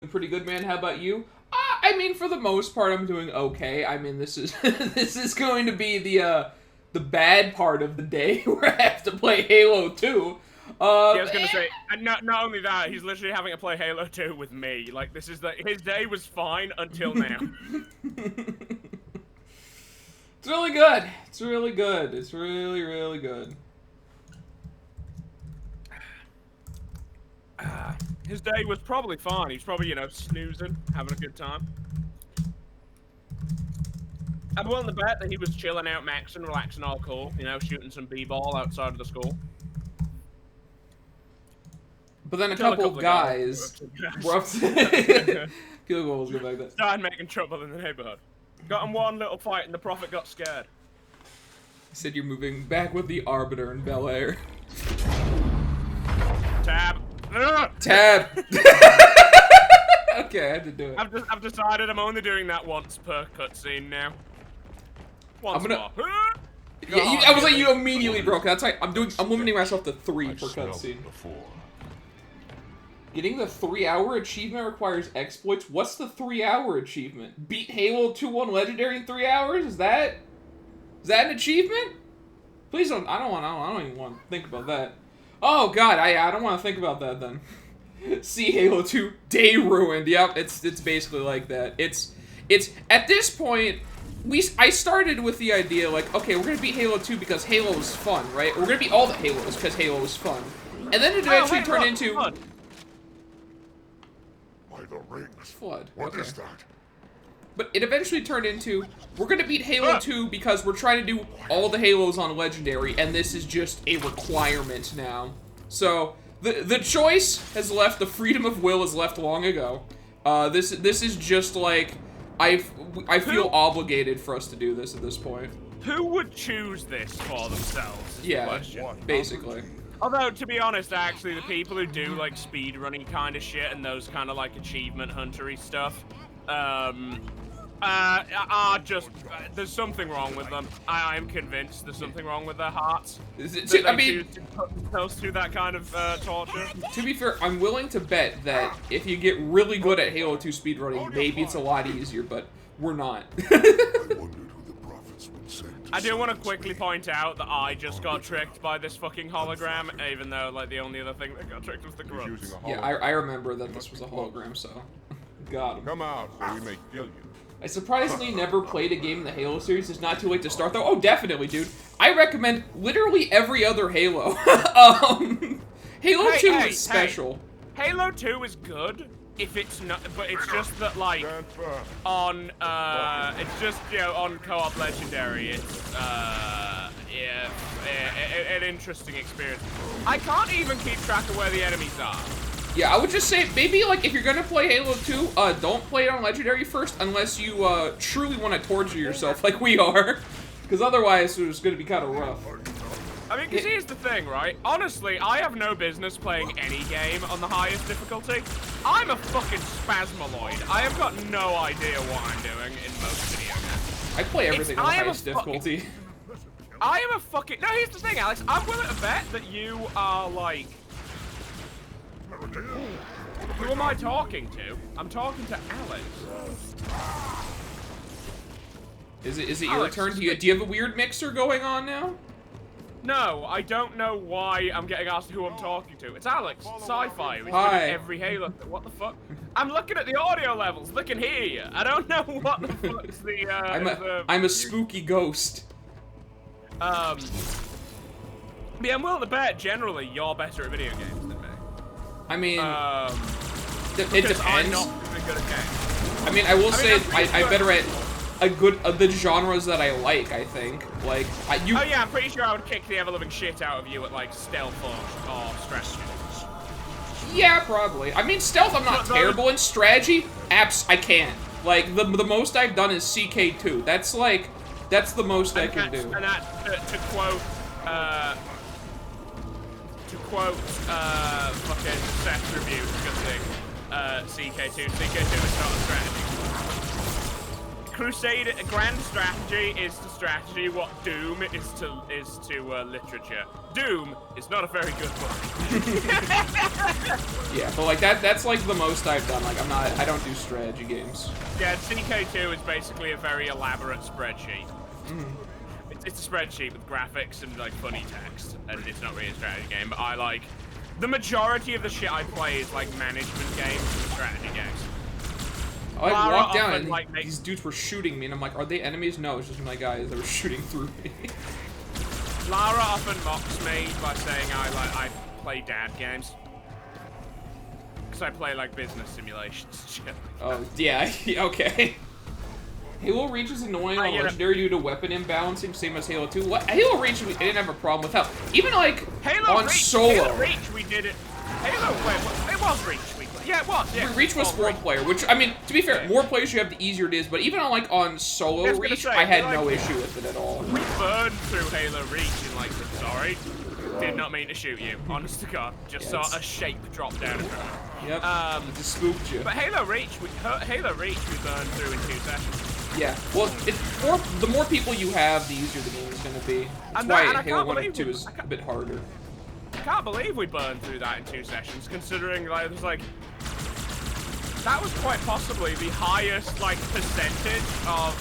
Pretty good, man. How about you? I mean, for the most part, I'm doing okay. I mean, this is this is going to be the bad part of the day where I have to play Halo 2. Yeah, I was gonna say, and not only that, he's literally having to play Halo 2 with me. Like, this is his day was fine until now. It's really good. It's really good. It's really, really good. His day was probably fine. He's probably, you know, snoozing, having a good time. I'm willing to bet that he was chilling out, maxing, relaxing, all cool. You know, shooting some b-ball outside of the school. But then a couple of guys were up to... Kill goals, go back there. Started making trouble in the neighborhood. Got in one little fight and the prophet got scared. He said you're moving back with the Arbiter in Bel Air. Tab. Tab! Okay, I had to do it. I've decided I'm only doing that once per cutscene now. Once more. Yeah, I was like, you immediately broke. That's like I'm limiting myself to 3 per cutscene. Getting the 3-hour achievement requires exploits. What's the 3-hour achievement? Beat Halo 2 on Legendary in 3 hours? Is that an achievement? Please don't. I don't even want to think about that. Oh God, I don't want to think about that then. See Halo 2 day ruined. Yep, it's basically like that. It's at this point. I started with the idea like, okay, we're gonna beat Halo 2 because Halo is fun, right? We're gonna beat all the Halos because Halo is fun, and then it eventually turned into. By the rings. Flood. What is that? But it eventually turned into, we're gonna beat Halo 2 because we're trying to do all the Halos on Legendary, and this is just a requirement now. So, the choice has left, the freedom of will is left long ago. This is just like, I feel obligated for us to do this at this point. Who would choose this for themselves? Yeah, basically. Although, to be honest, actually, the people who do, like, speedrunning kind of shit and those kind of, like, achievement huntery stuff, are just, there's something wrong with them. I am convinced there's something wrong with their hearts. I mean, choose to put themselves through that kind of, torture. To be fair, I'm willing to bet that if you get really good at Halo 2 speedrunning, maybe it's a lot easier, but we're not. I do want to quickly point out that I just got tricked by this fucking hologram, even though, like, the only other thing that got tricked was the grubs. Yeah, I remember that this was a hologram, so... Got him. Come out, or we may kill you. I surprisingly never played a game in the Halo series. It's not too late to start, though. Oh, definitely, dude. I recommend literally every other Halo. Halo 2 is special. Hey. Halo 2 is good. If it's not, but it's just that, like, on, it's just, you know, on co-op Legendary, it's, yeah, an interesting experience. I can't even keep track of where the enemies are. Yeah, I would just say, maybe, like, if you're gonna play Halo 2, don't play it on Legendary first, unless you, truly want to torture yourself like we are. Because otherwise, it's gonna be kind of rough. I mean, because here's the thing, right? Honestly, I have no business playing any game on the highest difficulty. I'm a fucking spasmaloid. I have got no idea what I'm doing in most video games. I play everything on the highest difficulty. I am a fucking... No, here's the thing, Alex. I'm willing to bet that you are, like... Who am I talking to? I'm talking to Alex. Is it your turn? Do you have a weird mixer going on now? No, I don't know why I'm getting asked who I'm talking to. It's Alex, Sci-Fi. We Hi. every Halo. What the fuck? I'm looking at the audio levels. They can hear you. I don't know what the fuck's the. I'm a spooky ghost. Yeah, I'm willing to bet generally you're better at video games than me. I mean, it depends. I'm not very good at games. I mean, I will say I'm better at the genres that I like. I think like Oh yeah, I'm pretty sure I would kick the ever-living shit out of you at like stealth or strategy. Yeah, probably. I mean, stealth I'm not terrible in. Strategy, I can't. Like the most I've done is CK2. That's the most I can do. And that to quote fucking Seth's review discussing CK2. CK2 is not a strategy. Crusade grand strategy is to strategy what Doom is to literature. Doom is not a very good book. Yeah, but like that's like the most I've done. Like I don't do strategy games. Yeah, CK2 is basically a very elaborate spreadsheet. It's a spreadsheet with graphics and like funny text, and it's not really a strategy game. But I like the majority of the shit I play is like management games and strategy games. I like, walked down and like, these dudes were shooting me, and I'm like, are they enemies? No, it's just my guys that were shooting through me. Lara often mocks me by saying I play dad games. Because I play like business simulations and shit. Oh, yeah, okay. Halo Reach is annoying on Legendary due to weapon imbalancing, same as Halo 2. What? Halo Reach, I didn't have a problem with that. Even like Halo on Reach, solo. Halo Reach, we did it. Halo, wait, it was Reach. Yeah, it was. Yeah. Reach was 4-player, which I mean, to be fair, more players you have, the easier it is. But even on like on solo Reach, I had no issue with it at all. We burned through Halo Reach and like, sorry, did not mean to shoot you. Honest to God, just saw a shape drop down in front of me. Yep. It just spooked you. But Halo Reach, we burned through in 2 sessions. Yeah. Well, the more people you have, the easier the game is going to be. That's why Halo 1 and 2 is a bit harder. I can't believe we burned through that in 2 sessions, considering like it was like. That was quite possibly the highest, like, percentage of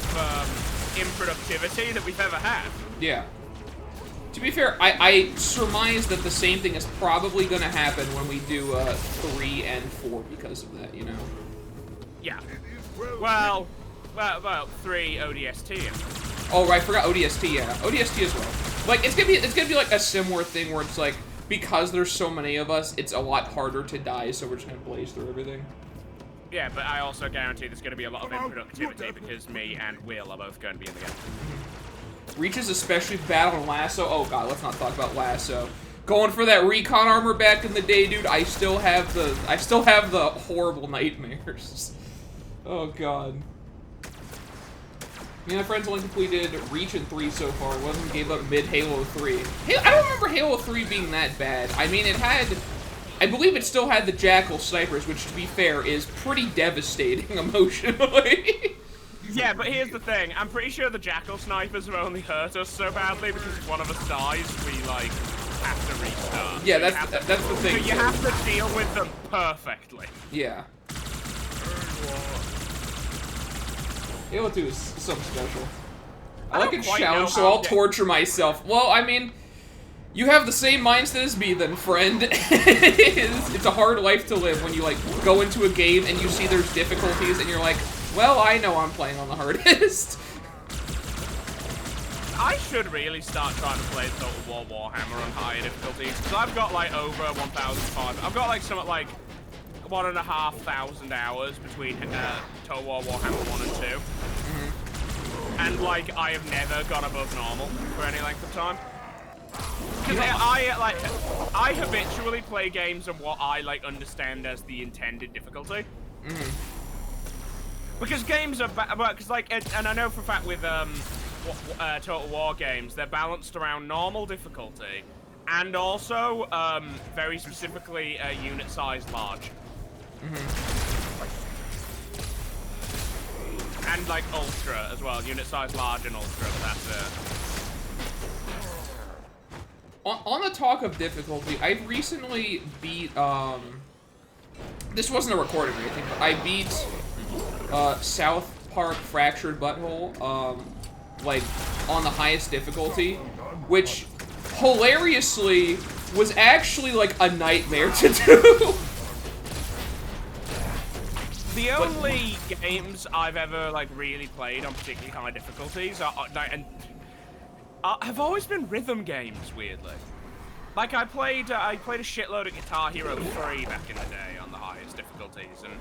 improductivity that we've ever had. Yeah. To be fair, I surmise that the same thing is probably going to happen when we do 3 and 4 because of that, you know? Yeah. Well, 3 ODST. Oh, right, I forgot ODST, yeah. ODST as well. Like, it's gonna be like a similar thing where it's like, because there's so many of us, it's a lot harder to die, so we're just gonna blaze through everything. Yeah, but I also guarantee there's going to be a lot of improductivity because me and Will are both going to be in the game. Reach is especially bad on Lasso. Oh god, let's not talk about Lasso. Going for that recon armor back in the day, dude. I still have the horrible nightmares. Oh god. Me and my friends only completed Reach in 3 so far. One of them gave up mid Halo 3. I don't remember Halo 3 being that bad. I mean, it had. I believe it still had the Jackal snipers, which, to be fair, is pretty devastating emotionally. Yeah, but here's the thing. I'm pretty sure the Jackal snipers have only hurt us so badly because if one of us dies, we, like, have to restart. Yeah, that's the thing. So you have to deal with them perfectly. Yeah. Halo 2 is something special. I like its challenge, so I'll torture myself. Well, I mean... You have the same mindset as me then, friend. It's a hard life to live when you, like, go into a game and you see there's difficulties and you're like, well, I know I'm playing on the hardest. I should really start trying to play Total War Warhammer on higher difficulties, because I've got, like, over 1,500. I've got, like, something like 1,500 hours between Total War Warhammer 1 and 2. Mm-hmm. And, like, I have never gone above normal for any length of time. Because I habitually play games on what I like understand as the intended difficulty. Because games are because like and I know for a fact with Total War games they're balanced around normal difficulty and also very specifically unit size large. And like ultra as well, unit size large and ultra. But that's it. On the talk of difficulty, I've recently beat, this wasn't a recording or anything, but I beat, South Park Fractured Butthole, like, on the highest difficulty, which, hilariously, was actually, like, a nightmare to do. The only games I've ever, like, really played on particularly high difficulties have always been rhythm games, weirdly. Like, I played a shitload of Guitar Hero 3 back in the day on the highest difficulties, and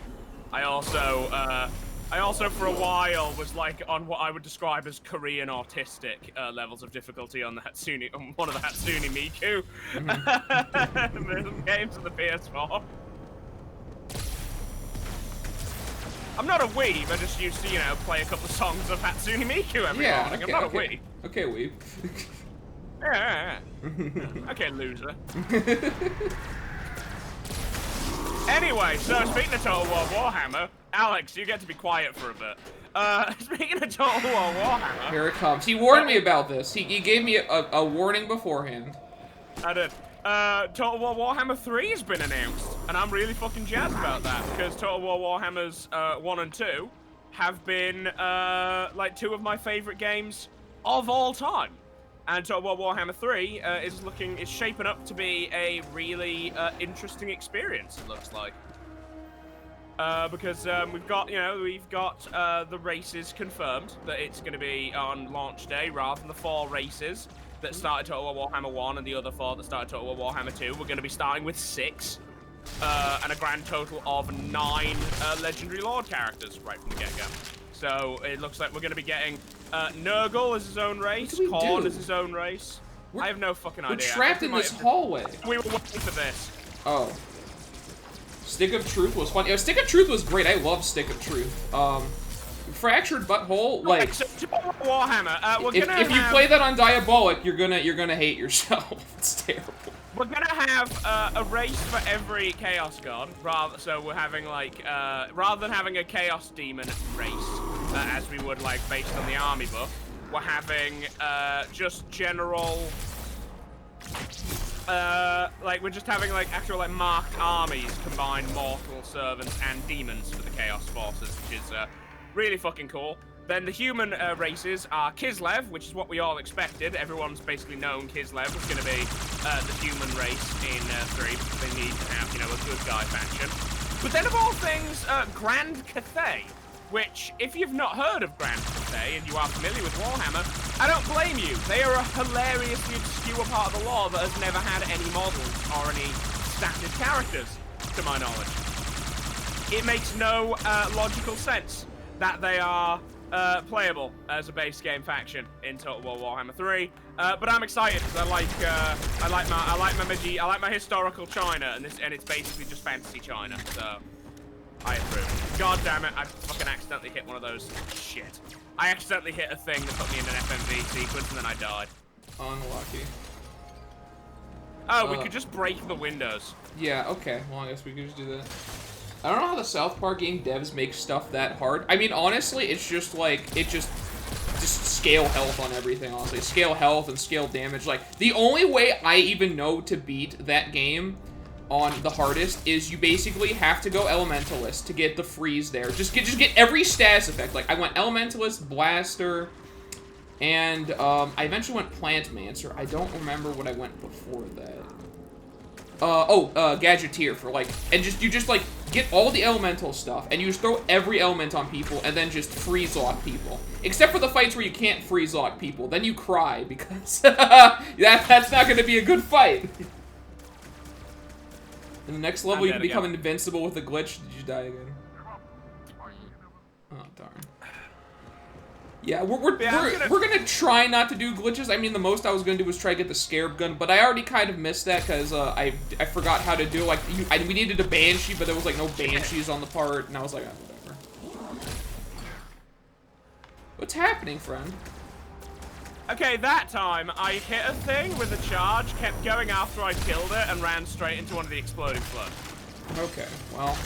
I also for a while was like on what I would describe as Korean autistic levels of difficulty on the one of the Hatsune Miku games on the PS4. I'm not a weeb, I just used to, you know, play a couple of songs of Hatsune Miku every morning. I'm not a weeb. Okay, weeb. Yeah. Okay, loser. Anyway, so speaking of Total War Warhammer, Alex, you get to be quiet for a bit. Speaking of Total War Warhammer... Here it comes. He warned me about this. He gave me a warning beforehand. I did. Total War Warhammer 3 has been announced, and I'm really fucking jazzed about that, because Total War Warhammers 1 and 2 have been, like, two of my favorite games of all time. And Total War Warhammer 3 is shaping up to be a really interesting experience, it looks like. Because we've got the races confirmed that it's going to be on launch day rather than the 4 races that started Total War Warhammer 1 and the other 4 that started Total War Warhammer 2. We're going to be starting with 6 and a grand total of 9 Legendary Lord characters right from the get-go. So it looks like we're going to be getting Nurgle as his own race, Khorne as his own race. I have no fucking idea. We're trapped in this hallway. We were waiting for this. Oh. Stick of Truth was fun. Yeah, Stick of Truth was great. I love Stick of Truth. Fractured Butthole, like... So, Warhammer, if you play that on Diabolic, you're gonna hate yourself. It's terrible. We're gonna have a race for every Chaos God, so we're having like rather than having a Chaos Demon race, as we would like based on the army book, we're having just general, we're just having like actual like marked armies combine mortal servants and demons for the Chaos Forces, which is really fucking cool. Then the human races are Kislev, which is what we all expected. Everyone's basically known Kislev was going to be the human race in 3 because they need to have, a good guy faction. But then of all things, Grand Cathay, which, if you've not heard of Grand Cathay and you are familiar with Warhammer, I don't blame you. They are a hilariously obscure part of the lore that has never had any models or any statted characters, to my knowledge. It makes no logical sense that they are playable as a base game faction in Total War Warhammer 3, but I'm excited because I like my historical China, and it's basically just fantasy China, so I approve. God damn it, I fucking accidentally hit one of those. Shit. I accidentally hit a thing that put me in an FMV sequence and then I died. Unlucky. Oh, we could just break the windows. Yeah, okay. Well, I guess we could just do that. I don't know how the South Park game devs make stuff that hard. I mean, honestly, it's just like, just scale health on everything, honestly. Scale health and scale damage. Like, the only way I even know to beat that game on the hardest is you basically have to go Elementalist to get the freeze there. Just get every status effect. Like, I went Elementalist, Blaster, and I eventually went Plantmancer. I don't remember what I went before that. Gadgeteer for like, and you just like get all the elemental stuff and you just throw every element on people and then just freeze lock people. Except for the fights where you can't freeze lock people, then you cry because that's not going to be a good fight. In the next level, you can become invincible with a glitch. Did you die again? Oh darn. Yeah, we're gonna try not to do glitches. I mean, the most I was gonna do was try to get the Scarab gun, but I already kind of missed that because I forgot how to do it. Like we needed a Banshee, but there was like no Banshees on the part, and I was like, oh, whatever. What's happening, friend? Okay, that time I hit a thing with a charge, kept going after I killed it, and ran straight into one of the exploding slugs. Okay, well,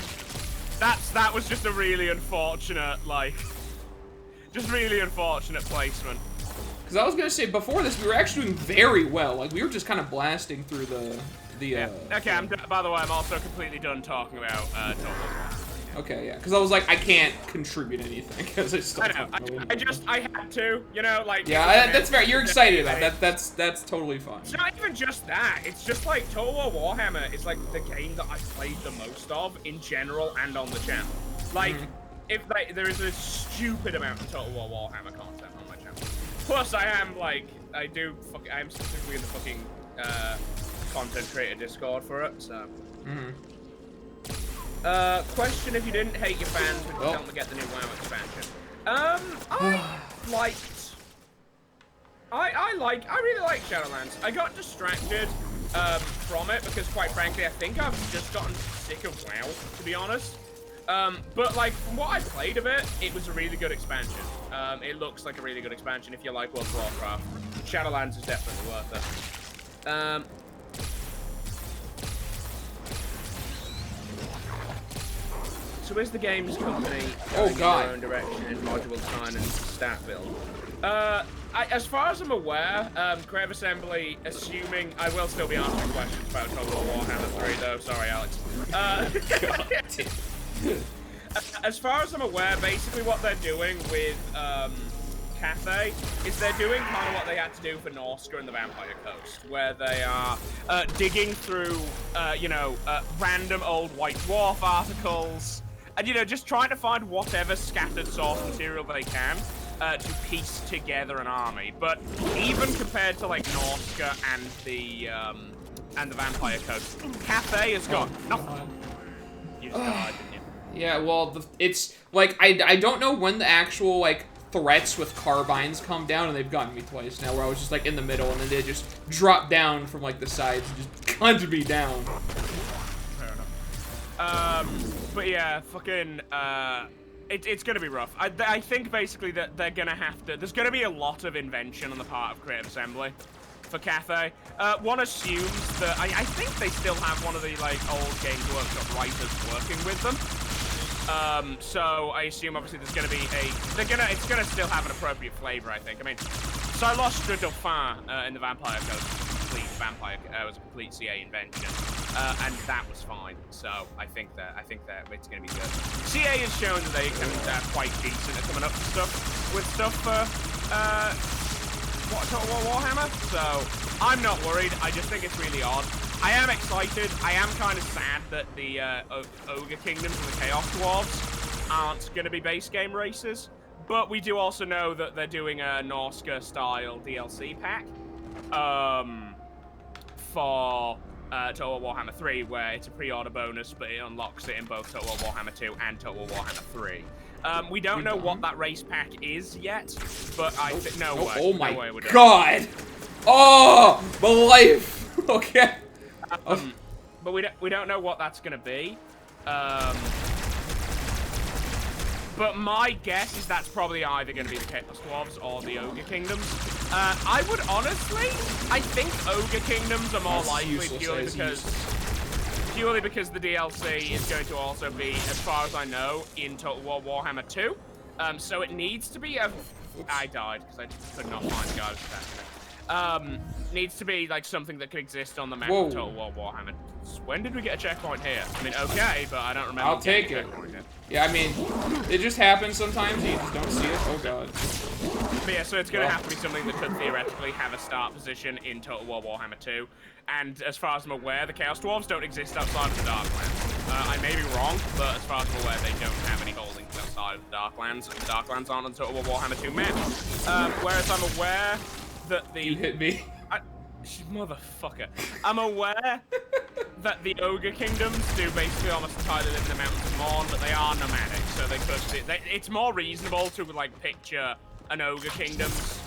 that was just a really unfortunate Just really unfortunate placement. Because I was gonna say before this, we were actually doing very well. Like we were just kind of blasting through the. Yeah. Okay. By the way, I'm also completely done talking about Total War. Okay. Yeah. Because I was like, I can't contribute anything because it's still. I know. I had to. Like. Yeah, that's fair. You're excited about that. That's totally fine. It's not even just that. It's just like Total War Warhammer is like the game that I've played the most of in general and on the channel. Like. There is a stupid amount of Total War Warhammer content on my channel. Plus, I am specifically in the fucking content creator Discord for it. So. Question: if you didn't hate your fans, would you tell them to get the new WoW expansion? I really like Shadowlands. I got distracted from it because, quite frankly, I think I've just gotten sick of WoW, to be honest. But like, from what I played of it, it was a really good expansion. It looks like a really good expansion if you like World of Warcraft. Shadowlands is definitely worth it. So is the games company Oh, going in God. their own direction in module design and stat build? As far as I'm aware, Creative Assembly, assuming I will still be answering questions about Total War Warhammer 3, though. Sorry, Alex. As far as I'm aware, basically what they're doing with Cathay is they're doing kind of what they had to do for Norsca and the Vampire Coast, where they are digging through, random old White Dwarf articles, and, just trying to find whatever scattered source material they can to piece together an army. But even compared to, like, Norsca and the Vampire Coast, Cathay has got nothing. You just died, didn't you? Yeah, well, it's, like, I don't know when the actual, like, threats with carbines come down, and they've gotten me twice now, where I was just, like, in the middle, and then they just drop down from, like, the sides and just gunned me down. Fair enough. But yeah, fucking, it's gonna be rough. I think, basically, that they're gonna have to... There's gonna be a lot of invention on the part of Creative Assembly for Cathay. One assumes that... I think they still have one of the, like, old Games Workshop writers working with them. So I assume obviously there's going to be it's going to still have an appropriate flavor, I think. I mean, Silostre Dauphin in the Vampire Coast was a complete CA invention, and that was fine. So I think that it's going to be good. CA has shown that they can quite decent at coming up with stuff for Total War Warhammer. So I'm not worried. I just think it's really odd. I am excited. I am kind of sad that the Ogre Kingdoms and the Chaos Dwarves aren't going to be base game races. But we do also know that they're doing a Norsca-style DLC pack for Total War Warhammer 3, where it's a pre-order bonus, but it unlocks it in both Total War Warhammer 2 and Total War Warhammer 3. We don't know what that race pack is yet, but I think... No way. Oh my no way god! Oh, my life! Okay. But we don't know what that's gonna be. But my guess is that's probably either gonna be the Chaos Dwarves or the Ogre Kingdoms. I would honestly, I think Ogre Kingdoms are more likely purely because the DLC is going to also be, as far as I know, in Total War Warhammer 2. So it needs to be a... I died because I could not find the guys. Needs to be like something that could exist on the map of Total War Warhammer. When did we get a checkpoint here? I mean, okay, but I don't remember. I'll take it. Yeah, I mean, it just happens sometimes. You just don't see it. Oh god. But yeah, so it's going to have to be something that could theoretically have a start position in Total War Warhammer 2. And as far as I'm aware, the Chaos Dwarves don't exist outside of the Darklands. I may be wrong, but as far as I'm aware, they don't have any holdings outside of the Darklands. And the Darklands aren't on Total War Warhammer 2 map. Whereas I'm aware that the... You hit me. Motherfucker. I'm aware that the Ogre Kingdoms do basically almost entirely live in the Mountains of Morn, but they are nomadic, so they could be... It's more reasonable to, like, picture an Ogre Kingdoms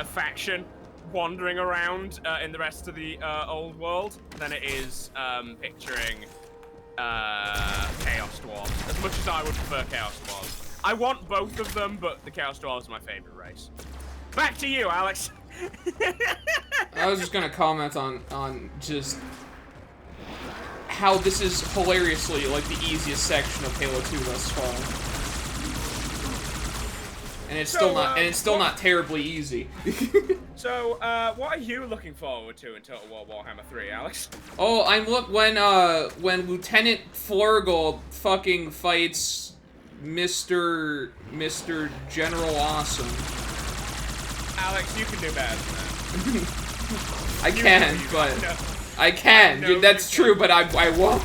faction wandering around in the rest of the old world than it is picturing Chaos Dwarves. As much as I would prefer Chaos Dwarves. I want both of them, but the Chaos Dwarves are my favorite race. Back to you, Alex. I was just gonna comment on just how this is hilariously like the easiest section of Halo 2 thus far, and it's still not terribly easy. So, what are you looking forward to in Total War Warhammer 3, Alex? Oh, when Lieutenant Flurgle fucking fights Mr. General Awesome. Alex, you can do better than that. I can, but I can. That's true, but I won't.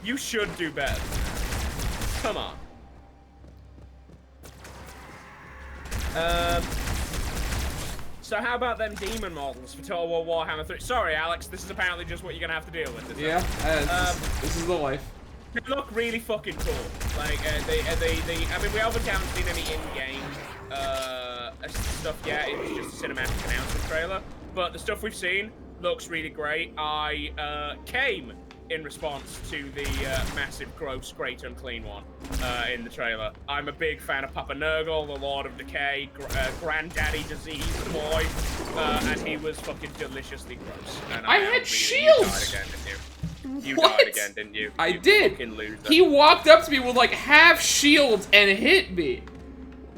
You should do better. Come on. So how about them demon models for Total War Warhammer 3? Sorry, Alex, this is apparently just what you're gonna have to deal with. Yeah, this is the life. They look really fucking cool. Like, I mean, we obviously haven't seen any in-game stuff yet. It was just a cinematic announcement trailer. But the stuff we've seen looks really great. I came in response to the massive, gross, great, unclean one in the trailer. I'm a big fan of Papa Nurgle, the Lord of Decay, Granddaddy Disease Boy, and he was fucking deliciously gross. And I had shields! You What? died again, didn't you? I You did. fucking loser. He walked up to me with like half shields and hit me.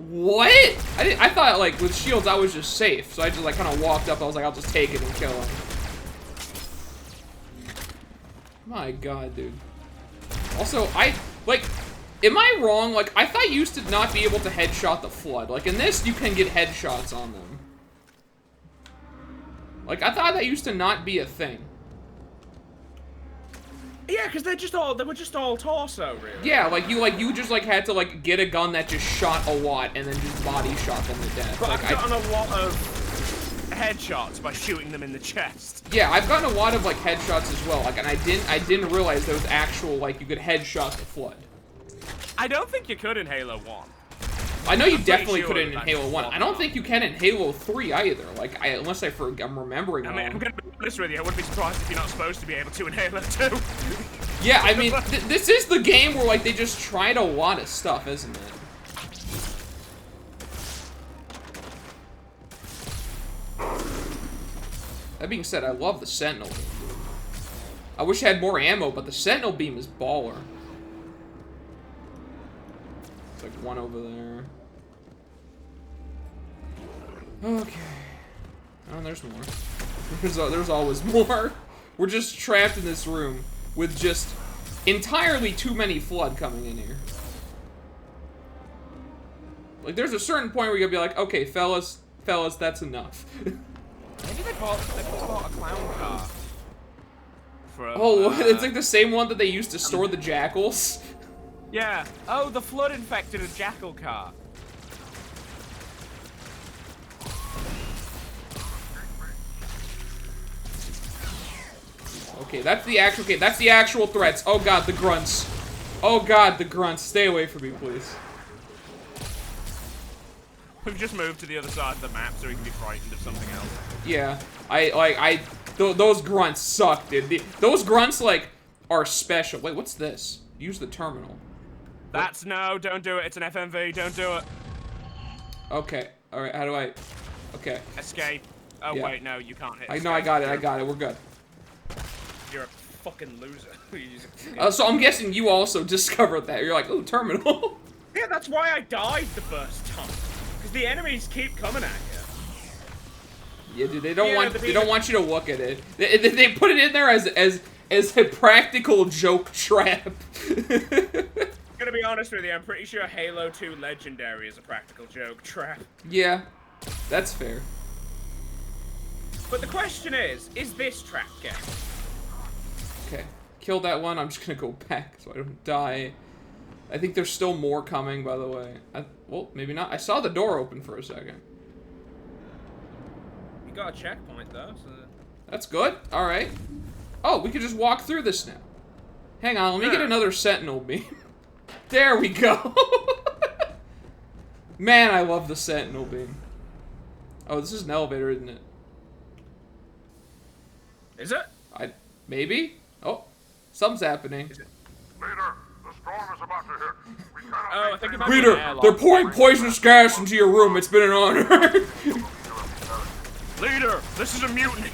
What? I thought like with shields I was just safe, so I just like kind of walked up. I was like, I'll just take it and kill him. My God, dude. Also, am I wrong? Like, I thought you used to not be able to headshot the Flood. Like, in this, you can get headshots on them. Like, I thought that used to not be a thing. Yeah, because they were just all torso, really. Yeah, you just, like, had to, like, get a gun that just shot a lot and then just body shot them to death. But Like, I've gotten a lot of headshots by shooting them in the chest. yeah, I've gotten a lot of, like, headshots as well. Like, and I didn't realize there was actual, like, you could headshot the Flood. I don't think you could in Halo 1. I know you I'm definitely pretty sure couldn't in that's Halo 1. I don't think you can in Halo 3 either. Like, unless I'm remembering I wrong. mean, I'm gonna be honest with you, I wouldn't be surprised if you're not supposed to be able to in Halo 2. Yeah, I mean, this is the game where, like, they just tried a lot of stuff, isn't it? That being said, I love the Sentinel beam. I wish I had more ammo, but the Sentinel beam is baller. It's like one over there. Okay. Oh, there's more. There's always more. We're just trapped in this room with just entirely too many Flood coming in here. Like, there's a certain point where you'll be like, okay, fellas, that's enough. Maybe they bought a clown car. From, Oh, it's like the same one that they used to store the jackals. Yeah. Oh, the Flood infected a jackal car. Okay, that's the actual threats. Oh God, the grunts. Oh God, the grunts. Stay away from me, please. We've just moved to the other side of the map so we can be frightened of something else. Yeah, those grunts suck, dude. Those grunts, like, are special. Wait, what's this? Use the terminal. That's no, don't do it. It's an FMV. Don't do it. Okay, alright, how do I... Okay. Escape. Oh, Yeah. wait, no, you can't hit escape. No, I got it, we're good. You're a fucking loser. So I'm guessing you also discovered that. You're like, ooh, terminal. Yeah, that's why I died the first time. Because the enemies keep coming at you. Yeah, dude, they don't want you to look at it. They put it in there as a practical joke trap. I'm gonna be honest with you, I'm pretty sure Halo 2 Legendary is a practical joke trap. Yeah, that's fair. But the question is this trap game? Okay, kill that one. I'm just gonna go back so I don't die. I think there's still more coming, by the way. Well, maybe not. I saw the door open for a second. You got a checkpoint though, so... That's good. Alright. Oh, we could just walk through this now. Hang on, let me get another Sentinel beam. There we go. Man, I love the Sentinel beam. Oh, this is an elevator, isn't it? Is it? Maybe? Oh, something's happening. Leader, the storm is about to hit. We cannot Oh, I think it might be Leader, an airlock. they're pouring poisonous gas into your room. It's been an honor. Leader, this is a mutiny.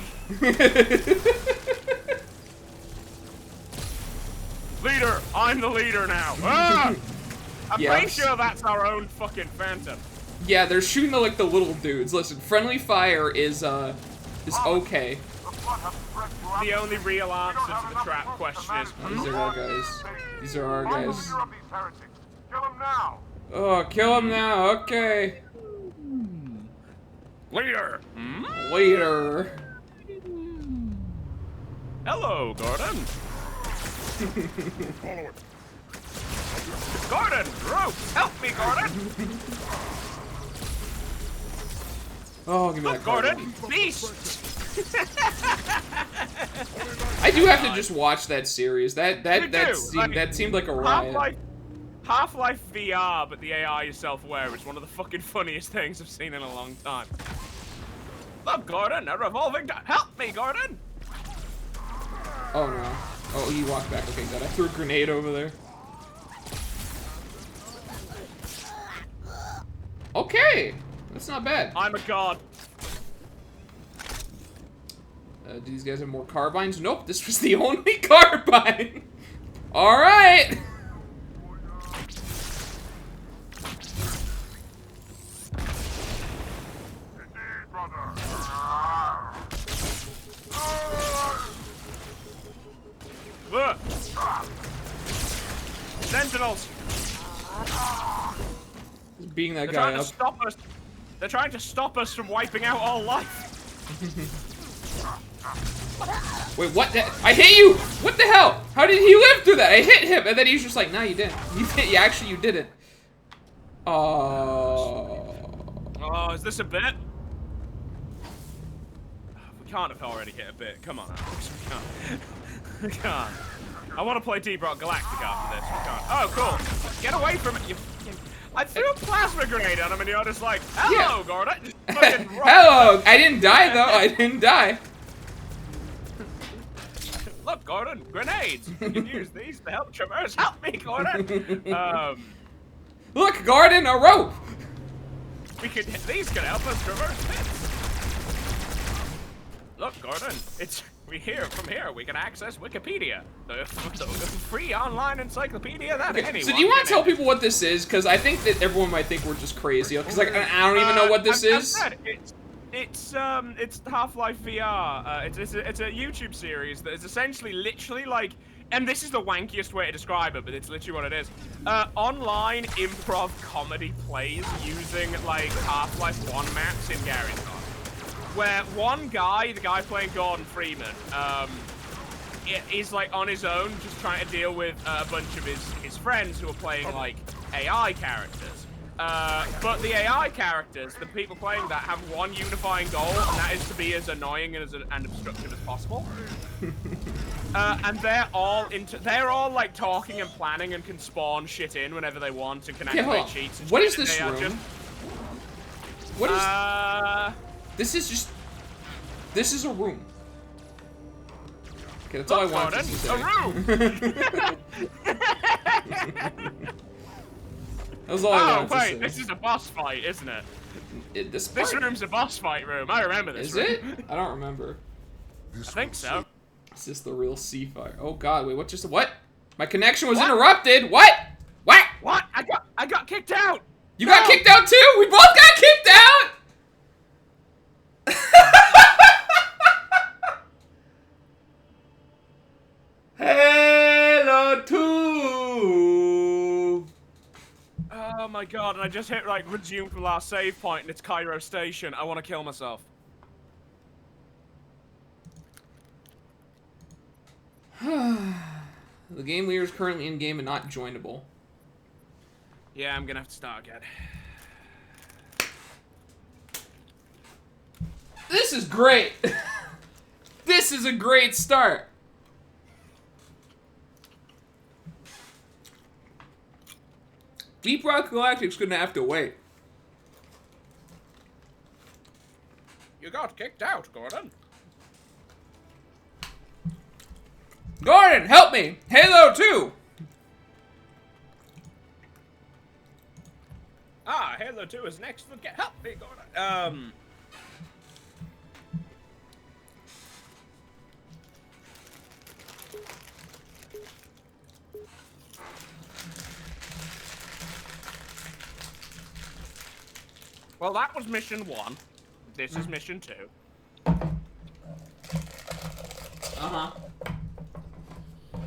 Leader, I'm the leader now. Ah! I'm Yeah. pretty sure that's our own fucking Phantom. Yeah, they're shooting the little dudes. Listen, friendly fire is okay. The only real answer to the trap question is... These are our guys. These are our guys. Kill him now. Oh, kill him now. Okay. Leader! Later. Hello, Gordon. Follow it. Gordon, ropes, help me, Gordon. Oh, give me that card. Gordon, beast. I do have to just watch that series. That seemed like a riot. Half-Life VR, but the AI is self-aware. Is one of the fucking funniest things I've seen in a long time. Look, Gordon, a revolving gun. Help me, Gordon. Oh no. Oh, he walked back. Okay, good. I threw a grenade over there. Okay, that's not bad. I'm a god. Do these guys have more carbines? Nope, this was the only carbine. All right. Indeed, brother. Look! Sentinels! Just beating that They're guy trying to up. stop us. They're trying to stop us from wiping out all life. Wait, what? I hit you! What the hell? How did he live through that? I hit him, and then he was just like, "No, you didn't. You did. Yeah, actually, you didn't." Oh. Oh, is this a bit? We can't have already hit a bit. Come on, Alex. We can't. We can't. I want to play Deep Rock Galactic after this. We can't. Oh, cool. Get away from it, you fucking... I threw a plasma grenade at him, and you're just like, "Hello, Yeah. Gordon." Just fucking Hello! I didn't die, though. I didn't die. Look, Gordon, grenades. You can use these to help traverse. Help me, Gordon. Look, Gordon, a rope! These can help us traverse pits. Look, Gordon, from here we can access Wikipedia, the free online encyclopedia that anyone. So do you want can to tell people what this is? Because I think that everyone might think we're just crazy. Because like I don't even know what this is. It's Half-Life VR. It's a YouTube series that is essentially literally like, and this is the wankiest way to describe it, but it's literally what it is. Online improv comedy plays using like Half-Life 1 maps in Garry's Mod. Where one guy, the guy playing Gordon Freeman, is like on his own, just trying to deal with a bunch of his friends who are playing like AI characters. But the AI characters, the people playing that, have one unifying goal, and that is to be as annoying and and obstructive as possible. And they're all like talking and planning and can spawn shit in whenever they want and can activate cheats. And what shit, is this and room? What is? This is a room. Okay, that's all I wanted to say. A room. That was all I wanted to say. Wait, this is a boss fight, isn't it? This room's a boss fight room. I remember this. Is it? I don't remember. I think so. Is this the real sea fire? Oh God! Wait, what? My connection was interrupted. What? What? I got kicked out. You got kicked out too? We both got kicked out. Halo 2! Oh my god, and I just hit like resume from last save point and it's Cairo Station. I want to kill myself. The game leader is currently in game and not joinable. Yeah, I'm gonna have to start again. This is great! This is a great start! Deep Rock Galactic's gonna have to wait. You got kicked out, Gordon. Gordon, help me! Halo 2! Ah, Halo 2 is next. Help me, Gordon. Well, that was mission 1. This is mission 2. Uh-huh.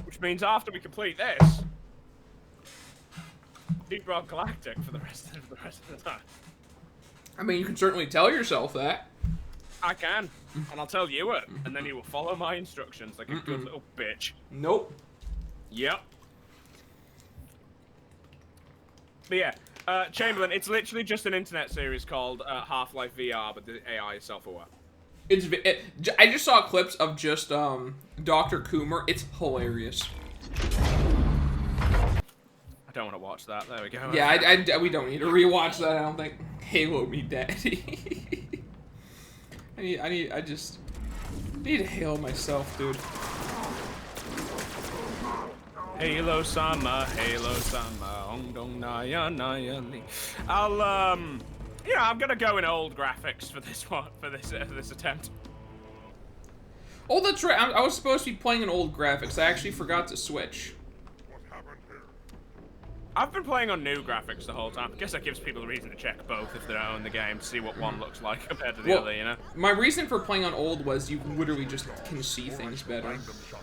Which means after we complete this, Deep Rock Galactic for the rest of the time. I mean, you can certainly tell yourself that. I can, and I'll tell you it, and then you will follow my instructions like a good little bitch. Nope. Yep. But yeah, Chamberlain, it's literally just an internet series called Half-Life VR, but the AI is self-aware. I just saw clips of just Dr. Coomer. It's hilarious. I don't want to watch that. There we go. Yeah, we don't need to rewatch that. I don't think. Halo me, daddy. I just need to Halo myself, dude. Halo Sama, I'll I'm gonna go in old graphics for this one, for this attempt. Oh, that's right. I was supposed to be playing in old graphics. I actually forgot to switch. What happened here? I've been playing on new graphics the whole time. I guess that gives people a reason to check both if they don't own the game, to see what one looks like compared to the Well, other, you know? My reason for playing on old was you literally just can see things better. Random shot.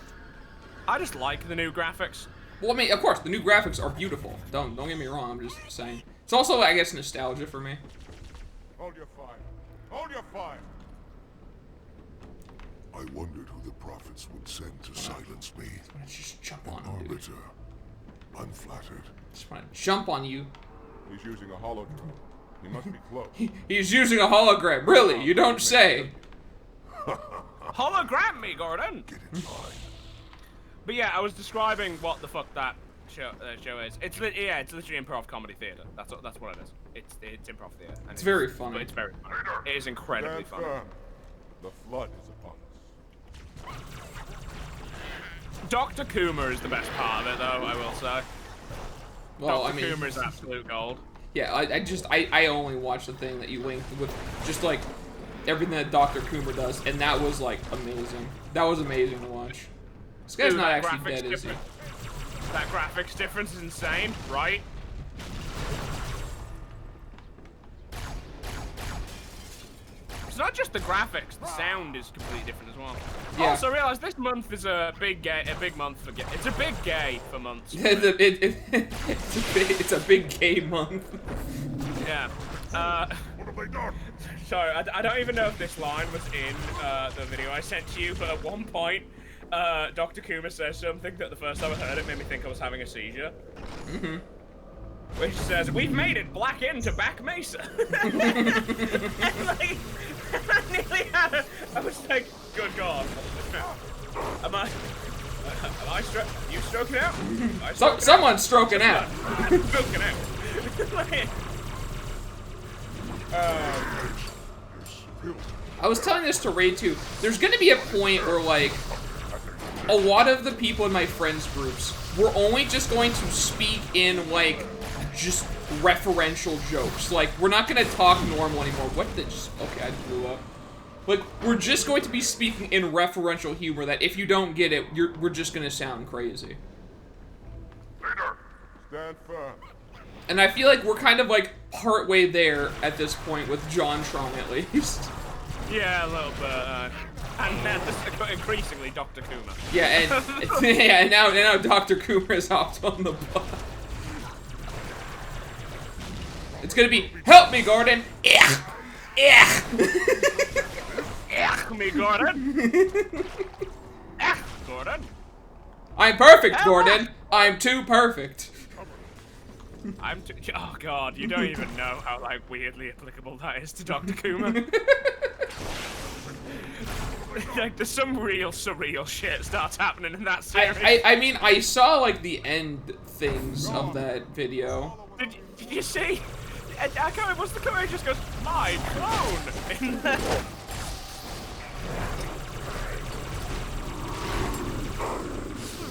I just like the new graphics. Well, I mean, of course, the new graphics are beautiful. Don't get me wrong. I'm just saying. It's also, I guess, nostalgia for me. Hold your fire. Hold your fire. I wondered who the prophets would send to silence me. Let's just jump on him, dude. Arbiter. Unflattered. Just want to jump on you. He's using a hologram. He must be close. He's using a hologram. Really? You don't say. Hologram me, Gordon! Get in line. But yeah, I was describing what the fuck that show is. It's literally improv comedy theater. That's what it is. It's improv theater. And It's very funny. It's very funny. It is incredibly Stand funny. firm. The flood is upon us. Dr. Kuma is the best part of it, though, I will say. Well, Dr. I mean, Kuma is absolute gold. yeah, I only watched the thing that you linked with just like everything that Dr. Coomer does, and that was like amazing. That was amazing to watch. This guy's Dude, not that actually graphics dead, is he? difference- That graphics difference is insane, right? It's not just the graphics; the sound is completely different as well. Yeah. Also, I realize this month is a big month for gay. It's a big gay for months. It's a big gay month. Yeah. What have they done? Sorry, I don't even know if this line was in the video I sent to you, but at one point, Dr. Kuma says something that the first time I heard it made me think I was having a seizure. Mm-hmm. Which says, "We've made it black into back Mesa." And like, I nearly had a, I was like, good God. Am I you stroking out? Someone's stroking out. I'm stroking out. Like, I was telling this to Ray too. There's gonna be a point where like a lot of the people in my friends groups, we're only just going to speak in like just referential jokes. Like we're not gonna talk normal anymore. What the? Okay, I blew up. Like we're just going to be speaking in referential humor that if you don't get it, we're just gonna sound crazy. Leader. Stand firm. And I feel like we're kind of like partway there at this point with JonTron at least. yeah, a little bit. And then increasingly Dr. Kuma. Yeah, and yeah, and now Dr. Cooper has hopped on the bus. It's gonna be, help me, Gordon! Yeah! Yeah! Ech me, Gordon! Ech, Gordon! I'm perfect, Gordon! I'm too perfect. I'm too. Oh God, you don't even know how like weirdly applicable that is to Dr. Kuma. Like, there's some real surreal shit starts happening in that series. I mean, I saw like the end things of that video. Did you see? What's the comment? Just goes, my clone! In the...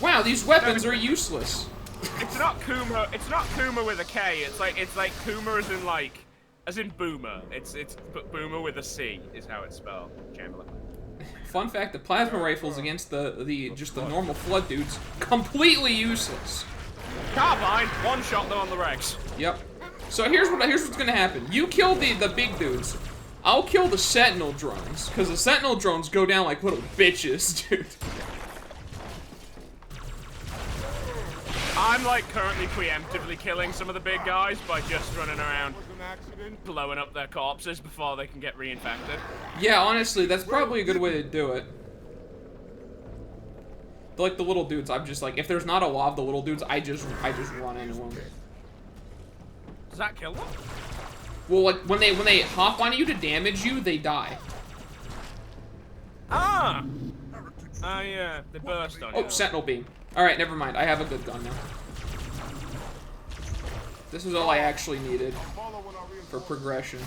Wow, these weapons are useless. It's not Kuma with a K, it's like Kuma as in boomer. But boomer with a C is how it's spelled, Chamberlain. Fun fact, the plasma rifles against just the normal flood dudes, completely useless. Carbine, one shot them on the regs. Yep. So here's what's gonna happen. You kill the big dudes. I'll kill the sentinel drones, because the sentinel drones go down like little bitches, dude. I'm like currently preemptively killing some of the big guys by just running around Was an accident. blowing up their corpses before they can get reinfected. Yeah, honestly, that's probably a good way to do it. Like the little dudes, I'm just like, if there's not a lot of the little dudes, I just run into them. Does that kill them? Well, like when they hop on you to damage you, they die. Ah! Yeah, they burst on you. Oh, sentinel beam. All right, never mind. I have a good gun now. This is all I actually needed for progression.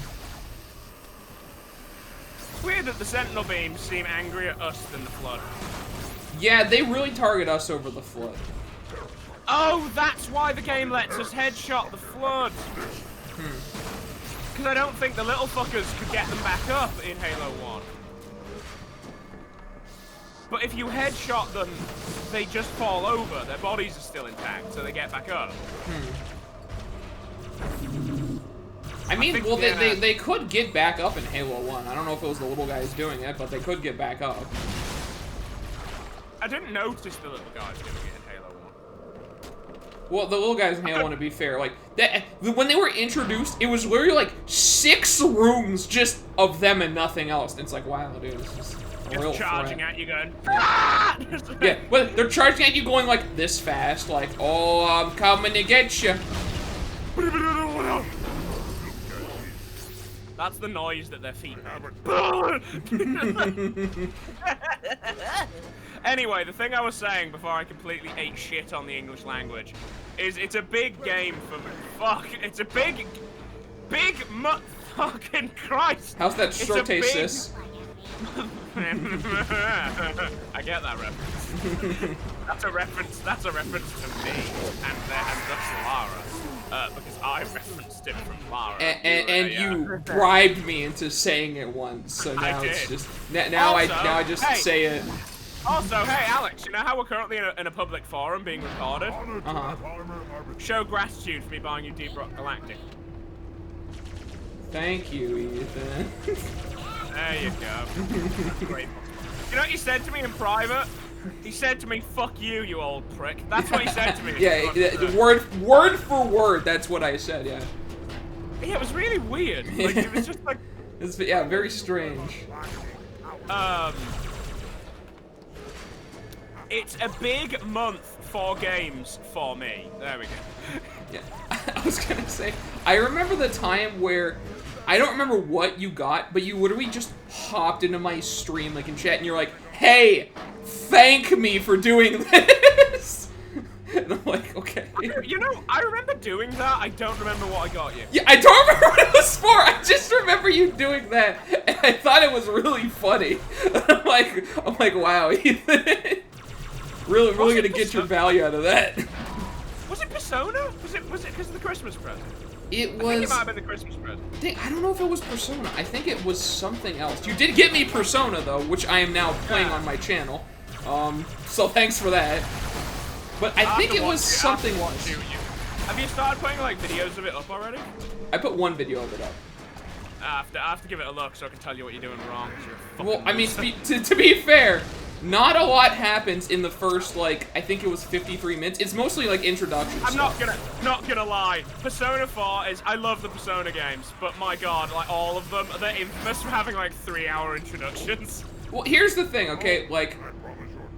It's weird that the Sentinel beams seem angrier at us than the Flood. Yeah, they really target us over the flood. Oh, that's why the game lets us headshot the Flood. Because I don't think the little fuckers could get them back up in Halo 1. But if you headshot them, they just fall over. Their bodies are still intact, so they get back up. I mean, think- well, yeah. they could get back up in Halo 1. I don't know if it was the little guys doing it, but they could get back up. I didn't notice the little guys doing it in Halo 1. Well, the little guys in Halo 1, to be fair, like, when they were introduced, it was literally like 6 rooms just of them and nothing else. And it's like, wow, dude, this is a real Just charging threat. at you going, Yeah, but they're charging at you going like this fast, like, oh, I'm coming to get you. That's the noise that their feet make. Anyway, the thing I was saying before I completely ate shit on the English language is it's a big game for me. Fuck, it's a big fucking Christ. How's that It's a short taste, big- sis? I get that reference. That's a reference to me and thus Lara. Because I referenced it from Lara. And Yeah. you bribed me into saying it once, so now it's did. just now Also, I just hey. say it. Also, hey Alex, you know how we're currently in a public forum being recorded? Show gratitude for me buying you Deep Rock Galactic. Thank you, Ethan. There you go. Great. You know what he said to me in private? He said to me, "Fuck you, you old prick." That's what he said to me. Yeah, word for word, that's what I said. Yeah. Yeah, it was really weird. Like it was just like, It's, yeah, very strange. It's a big month for games for me. There we go. Yeah, I was gonna say, I remember the time where, I don't remember what you got, but you literally just hopped into my stream, like in chat, and you're like, hey, thank me for doing this! And I'm like, okay. You know, I remember doing that. I don't remember what I got you. Yeah, I don't remember what it was for, I just remember you doing that, and I thought it was really funny. I'm like, wow, Ethan. Really gonna get your value out of that. Was it Persona? Was it because of the Christmas present? It I think it was... might have been the Christmas present. I don't know if it was Persona. I think it was something else. You did get me Persona, though, which I am now playing on my channel. So thanks for that. But I think it was something else. Have you started putting like videos of it up already? I put one video of it up. I have to give it a look so I can tell you what you're doing wrong. 'Cause you're a fucking Well, I mean, loser. to be fair, not a lot happens in the first, like, I think it was 53 minutes. It's mostly, like, introduction I'm stuff. not gonna lie. Persona 4 is, I love the Persona games, but my god, like all of them, they're infamous for having like 3-hour introductions. Well, here's the thing, okay? Like,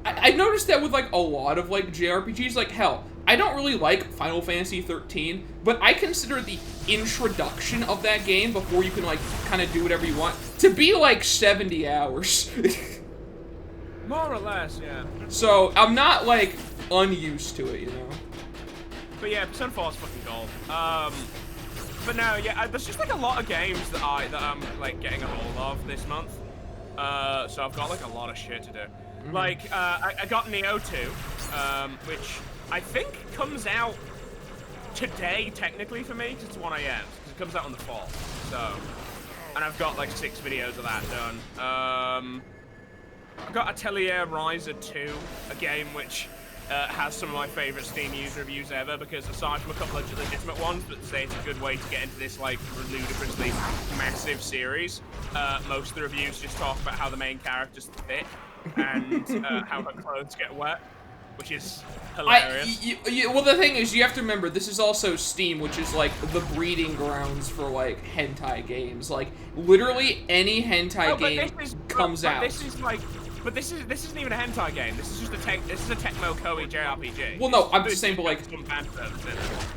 I noticed that with, like, a lot of, like, JRPGs. Like, hell, I don't really like Final Fantasy 13, but I consider the introduction of that game before you can, like, kind of do whatever you want to be, like, 70 hours. More or less, yeah. So, I'm not, like, unused to it, you know? But yeah, Persona 4 is fucking gold. But no, yeah, there's just like a lot of games that I'm like getting a hold of this month. So I've got like a lot of shit to do. Like, I got Nioh 2, which I think comes out today technically for me, 'cause it's 1 AM, because it comes out on the 4th. So, and I've got like 6 videos of that done. I've got Atelier Ryza 2, a game which has some of my favorite Steam user reviews ever, because aside from a couple of legitimate ones that say it's a good way to get into this like ludicrously massive series, most of the reviews just talk about how the main character's thick and how her clothes get wet, which is hilarious. Well, the thing is, you have to remember, this is also Steam, which is, like, the breeding grounds for, like, hentai games. Like, literally any hentai game comes out. But this isn't even a hentai game. This is just this is a Tecmo Koei JRPG. Well, no, I'm just saying, but, like,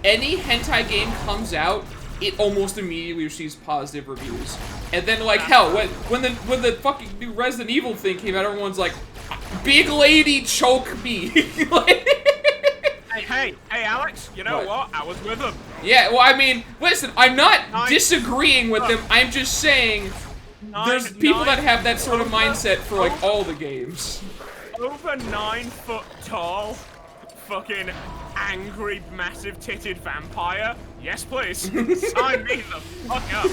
any hentai game comes out, it almost immediately receives positive reviews. And then, like, hell, when the fucking new Resident Evil thing came out, everyone's like, big lady choke me. Like, hey, Alex, you know what? I was with him. yeah, well, I mean, listen, I'm not disagreeing with them. I'm just saying there's people that have that sort of mindset for, like, all the games. Over 9 foot tall, fucking angry, massive titted vampire. Yes, please. Sign me the fuck up.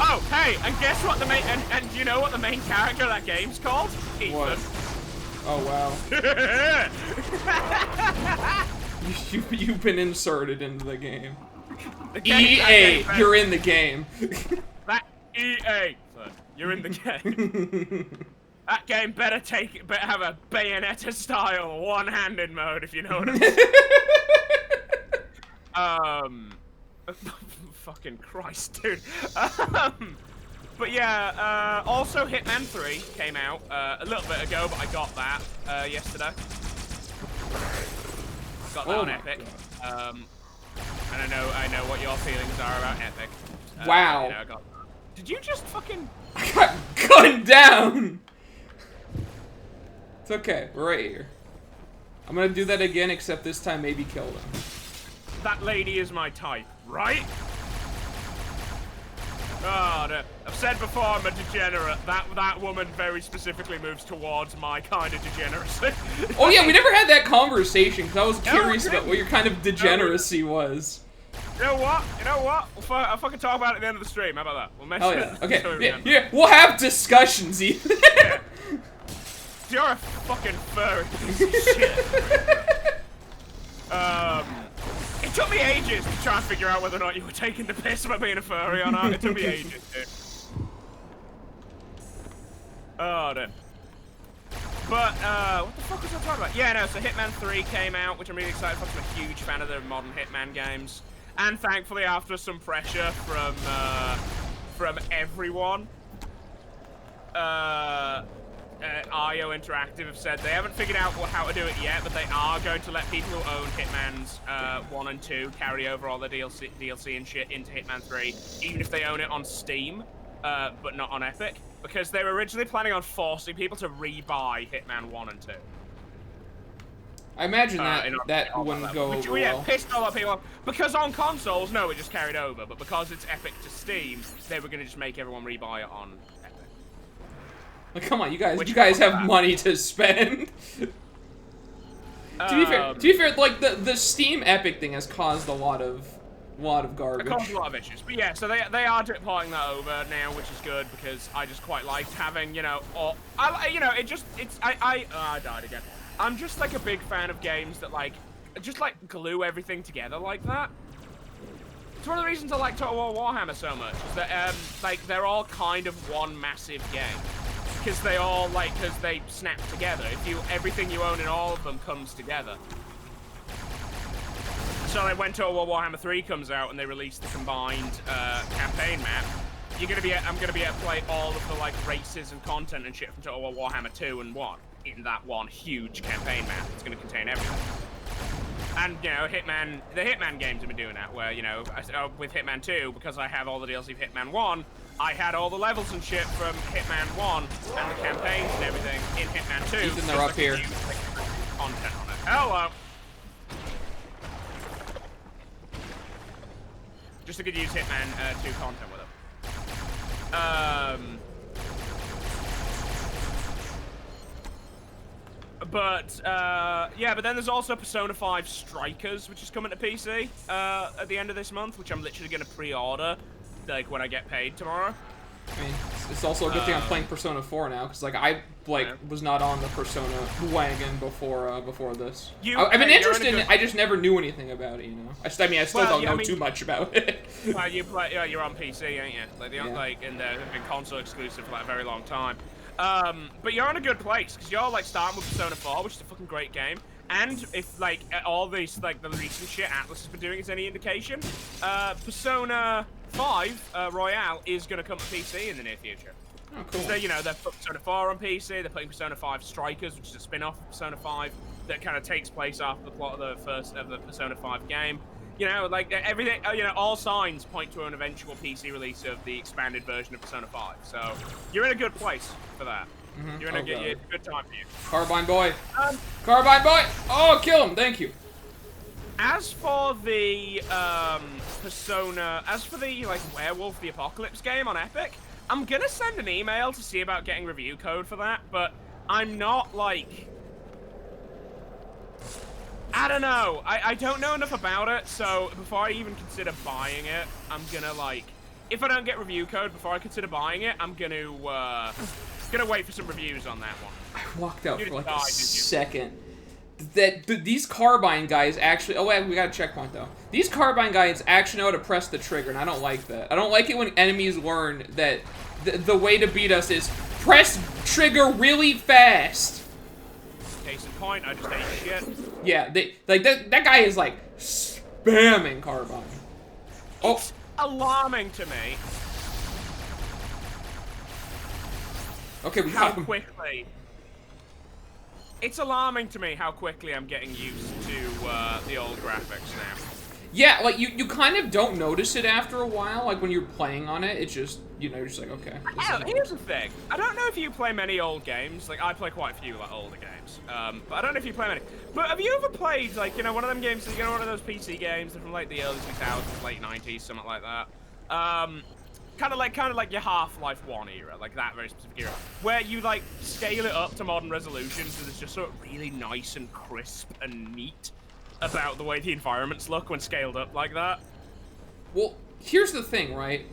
Oh, hey, and guess what and you know what the main character of that game's called? Ethan. What? Oh wow. You've been inserted into the game. EA, you're in the game. That EA, son, you're in the game. That game better have a Bayonetta style one-handed mode, if you know what I'm saying. Fucking Christ, dude. But yeah, also Hitman 3 came out a little bit ago, but I got that yesterday. Got that on Epic. And I know what your feelings are about Epic. Wow. You know, did you just fucking... I got gunned down! It's okay, we're right here. I'm gonna do that again, except this time maybe kill them. That lady is my type, right? Oh, no. I've said before I'm a degenerate. That woman very specifically moves towards my kind of degeneracy. Oh yeah, we never had that conversation, because I was curious about what your kind of degeneracy was. You know what? I'll fucking talk about it at the end of the stream. How about that? We'll mention Oh yeah, it. okay. Yeah, we'll have discussions even. Yeah. You're a fucking furry piece of shit. It took me ages to try and figure out whether or not you were taking the piss about being a furry or not. It took me ages, dude. Oh, dude. But, what the fuck was I talking about? Yeah, no, so Hitman 3 came out, which I'm really excited for, because I'm a huge fan of the modern Hitman games. And thankfully, after some pressure from everyone, IO Interactive have said they haven't figured out how to do it yet, but they are going to let people who own Hitman's 1 and 2 carry over all the DLC and shit into Hitman 3, even if they own it on Steam, but not on Epic, because they were originally planning on forcing people to rebuy Hitman 1 and 2. I imagine that wouldn't go over yeah, well. pissed a lot of people off. Because on consoles, no, it just carried over, but because it's Epic to Steam, they were going to just make everyone rebuy it on Epic. Like, come on, you guys have money to spend. To be fair, like the Steam Epic thing has caused a lot of garbage. It caused a lot of issues, but yeah, so they are porting that over now, which is good because I just quite liked having, you know, I died again. I'm just like a big fan of games that just glue everything together like that. It's one of the reasons I like Total War Warhammer so much, is that they're all kind of one massive game. Because they all, because they snap together. Everything you own in all of them comes together. So when Total War Warhammer 3 comes out and they release the combined campaign map, I'm gonna be able to play all of the races and content and shit from Total War Warhammer 2 and 1 in that one huge campaign map. It's gonna contain everything. And, you know, the Hitman games have been doing that, where, you know, with Hitman 2, because I have all the DLC of Hitman 1, I had all the levels and shit from Hitman 1 and the campaigns and everything in Hitman 2. Ethan, they're up here. Content on it. Hello! Just so I could use Hitman 2 content with it. Yeah, but then there's also Persona 5 Strikers, which is coming to PC at the end of this month, which I'm literally going to pre-order, when I get paid tomorrow. I mean, it's also a good thing I'm playing Persona 4 now, because I was not on the Persona wagon before this. I've been interested in it, I just never knew anything about it, you know. I still don't know too much about it. Well, you're on PC, ain't you? And they've been console exclusive for a very long time. But you're in a good place, because you're starting with Persona 4, which is a fucking great game. And if all these the recent shit Atlas has been doing is any indication, Persona 5 Royale is gonna come to PC in the near future. Oh, cool. So, they're putting Persona 4 on PC, they're putting Persona 5 Strikers, which is a spin-off of Persona 5 that kind of takes place after the plot of the Persona 5 game. Everything, all signs point to an eventual PC release of the expanded version of Persona 5. So, you're in a good place for that. Mm-hmm. You're in a good time for you. Carbine boy. Carbine boy! Oh, kill him, thank you. As for the, Werewolf the Apocalypse game on Epic, I'm gonna send an email to see about getting review code for that, but I'm not, I don't know. I don't know enough about it, so before I even consider buying it, I'm gonna, if I don't get review code before I consider buying it, I'm gonna Gonna wait for some reviews on that one. I walked out You for like didn't die, a did you? second. These Carbine guys actually... Oh, wait, we got a checkpoint, though. These Carbine guys actually know how to press the trigger, and I don't like that. I don't like it when enemies learn that the way to beat us is press trigger really fast. Case in point, I just ate shit. Yeah, that guy is, like, spamming Carbine. Oh, It's alarming to me okay, we how got him. quickly... It's alarming to me how quickly I'm getting used to the old graphics now. Yeah, like, you kind of don't notice it after a while. Like, when you're playing on it, it's just, you know, you're just like, okay. this Hell, is- here's the thing. I don't know if you play many old games. Like, I play quite a few, like, older games. But I don't know if you play many. But have you ever played, like, you know, one of them games, you know, one of those PC games from, like, the early 2000s, late 90s, something like that? Kind of like your Half-Life 1 era, like that very specific era, where you, like, scale it up to modern resolution, so it's just sort of really nice and crisp and neat about the way the environments look when scaled up like that. Well, here's the thing, right?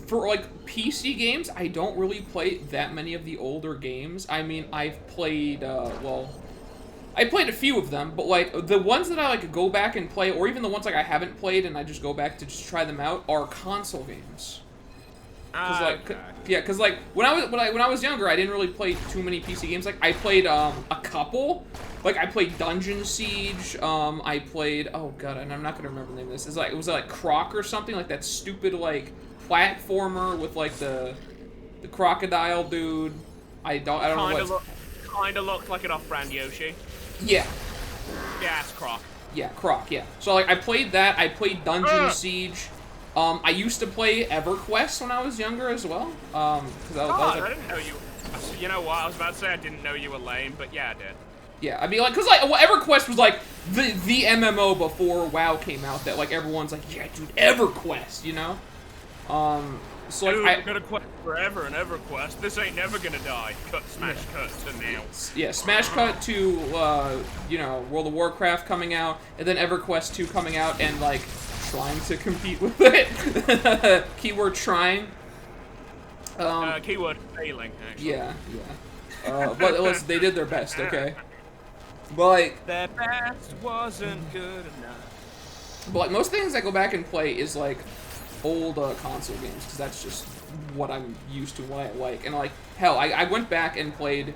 For, like, PC games, I don't really play that many of the older games. I mean, I've played, well... I played a few of them, but, like, the ones that I, like, go back and play, or even the ones, like, I haven't played and I just go back to just try them out, are console games. Cause, like, Okay. yeah, cause, like, when I was younger, I didn't really play too many PC games. Like, I played, a couple. Like, I played Dungeon Siege, I played, oh god, and I'm not gonna remember the name of this. It was like Croc or something, like that stupid, like, platformer with, like, the crocodile dude. I don't know what. Kinda looked like an off-brand Yoshi. Yeah. Yeah, it's Croc. Yeah, Croc, yeah. So, like, I played that. I played Dungeon Siege. I used to play EverQuest when I was younger as well. Cause that was I like, didn't know you... You know what, I was about to say I didn't know you were lame, but yeah, I did. yeah, I mean, like, cause, like, well, EverQuest was, like, the MMO before WoW came out that, like, everyone's like, yeah, dude, EverQuest, you know? So, like, Dude, I'm gonna quest forever in EverQuest. This ain't never gonna die. Smash cut to now. yeah, smash cut to, you know, World of Warcraft coming out, and then EverQuest 2 coming out, and, like, trying to compete with it. Keyword trying. Keyword failing, actually. Yeah, yeah. But listen, they did their best, okay? But, like, Their best wasn't good enough. but, like, most things I go back and play is, like, old console games, because that's just what I'm used to, what I like. And, like, hell, I went back and played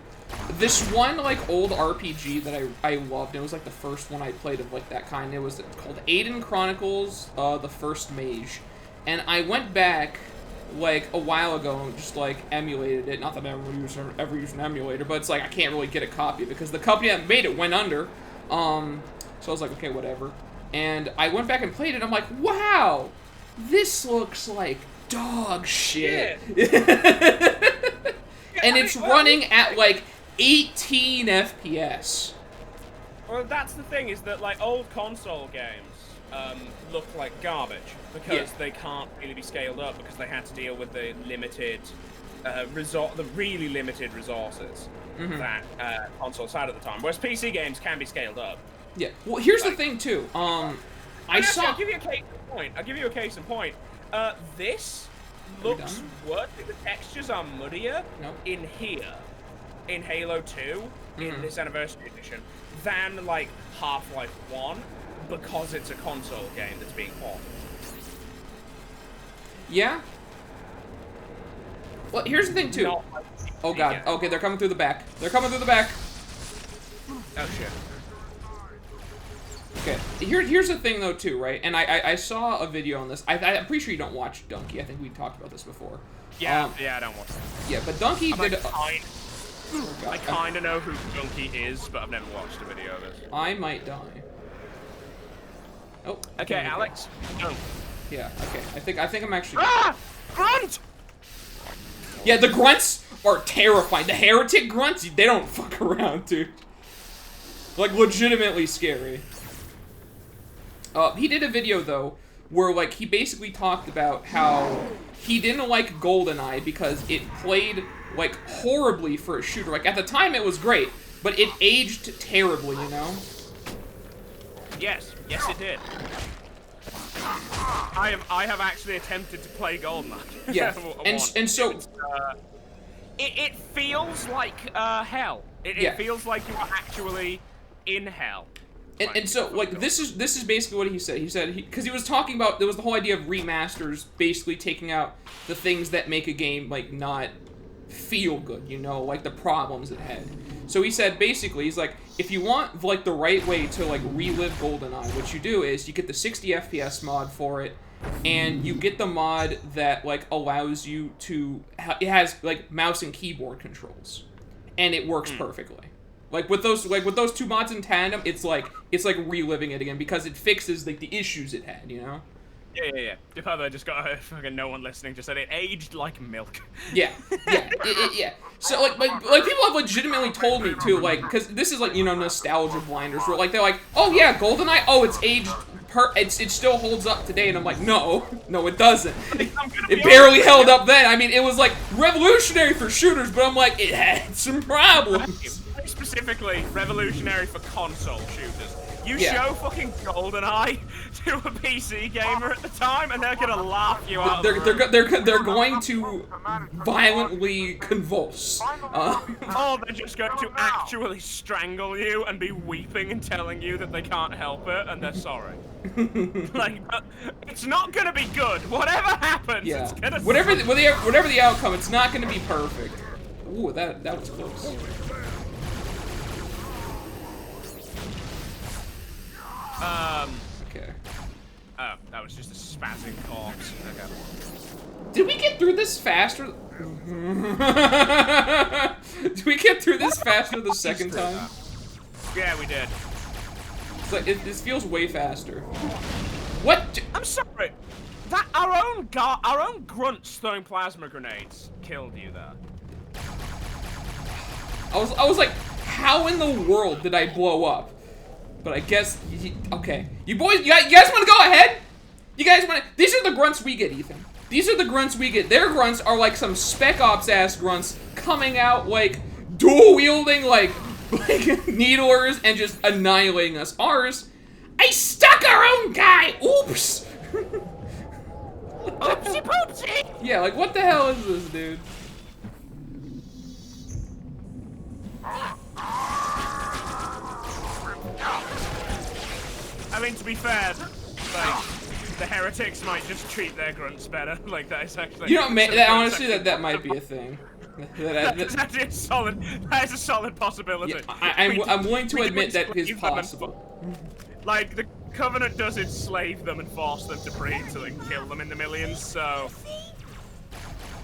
this one, like, old RPG that I loved. It was, like, the first one I played of, like, that kind. It was called Aiden Chronicles, The First Mage. And I went back, like, a while ago and just, like, emulated it. Not that I ever used an emulator, but it's like I can't really get a copy because the company that made it went under. So I was like, okay, whatever. And I went back and played it, and I'm like, wow! This looks like dog shit. And it's running at, like, 18 FPS. Well, that's the thing, is that, like, old console games look like garbage because they can't really be scaled up because they had to deal with the limited, the really limited resources that consoles had at the time. Whereas PC games can be scaled up. Yeah. Well, here's the thing, too. I saw... I'll give you a case in point. This looks worse. The textures are muddier in here, in Halo 2, in this Anniversary Edition, than, like, Half-Life 1, because it's a console game that's being ported. Yeah? Well, here's the thing, too. Not like Oh, God. Okay, they're coming through the back. They're coming through the back. Oh, shit. Okay, here's the thing, though, too, right? And I saw a video on this. I'm pretty sure you don't watch Donkey. I think we talked about this before. Yeah, I don't watch that. Yeah, but Donkey did... I kind of know who Donkey is, but I've never watched a video of it. I might die. Oh. Okay, Alex. No. Yeah. Okay. I think I'm actually. Ah! Grunt! Yeah, the grunts are terrifying. The heretic grunts, they don't fuck around, dude. Like, legitimately scary. He did a video, though, where, like, he basically talked about how he didn't like GoldenEye because it played, like, horribly for a shooter. Like, at the time, it was great, but it aged terribly, you know? Yes, it did. I have actually attempted to play GoldenEye. Yeah, and so it feels like hell. It feels like you are actually in hell. And so, like, this is basically what he said. He said, because he was talking about, there was the whole idea of remasters, basically taking out the things that make a game, like, not feel good, you know, like the problems it had. So he said, basically, he's like, if you want, like, the right way to, like, relive GoldenEye, what you do is you get the 60 FPS mod for it, and you get the mod that, like, allows you to, it has, like, mouse and keyboard controls, and it works perfectly. Like with those two mods in tandem, it's like reliving it again because it fixes like the issues it had, you know? Yeah. If I just got fucking no one listening just said it aged like milk. Yeah. So like people have legitimately told me too, like, because this is like, you know, nostalgia blinders where like they're like, oh yeah, GoldenEye, oh it's aged it still holds up today, and I'm like, no it doesn't. It barely held up then. I mean, it was like revolutionary for shooters, but I'm like, it had some problems. Specifically revolutionary for console shooters. You show fucking GoldenEye to a PC gamer at the time, and they're gonna laugh you out. They're going to violently convulse. Or they're just going to actually strangle you and be weeping and telling you that they can't help it and they're sorry. Like, it's not gonna be good. Whatever happens, it's gonna whatever the outcome, it's not gonna be perfect. Ooh, that was close. Okay. Oh, that was just a spazzing corpse. Okay. Did we get through this faster? Did we get through this faster the second time? Yeah, we did. It's like, this feels way faster. What? I'm sorry. That our own grunts throwing plasma grenades killed you there. I was like, how in the world did I blow up? But I guess, okay. You guys want to go ahead? You guys want to, these are the grunts we get, Ethan. These are the grunts we get. Their grunts are like some Spec Ops ass grunts coming out like dual wielding like needlers and just annihilating us. Ours, I stuck our own guy. Oops. Oopsie poopsie. Yeah, like what the hell is this, dude? I mean, to be fair, like, the heretics might just treat their grunts better. Like, that is actually... You know, honestly, that might be a thing. That's actually a solid... That is a solid possibility. Yeah, I'm willing to admit that is possible. Like, the Covenant does enslave them and force them to breed so they can kill them in the millions, so...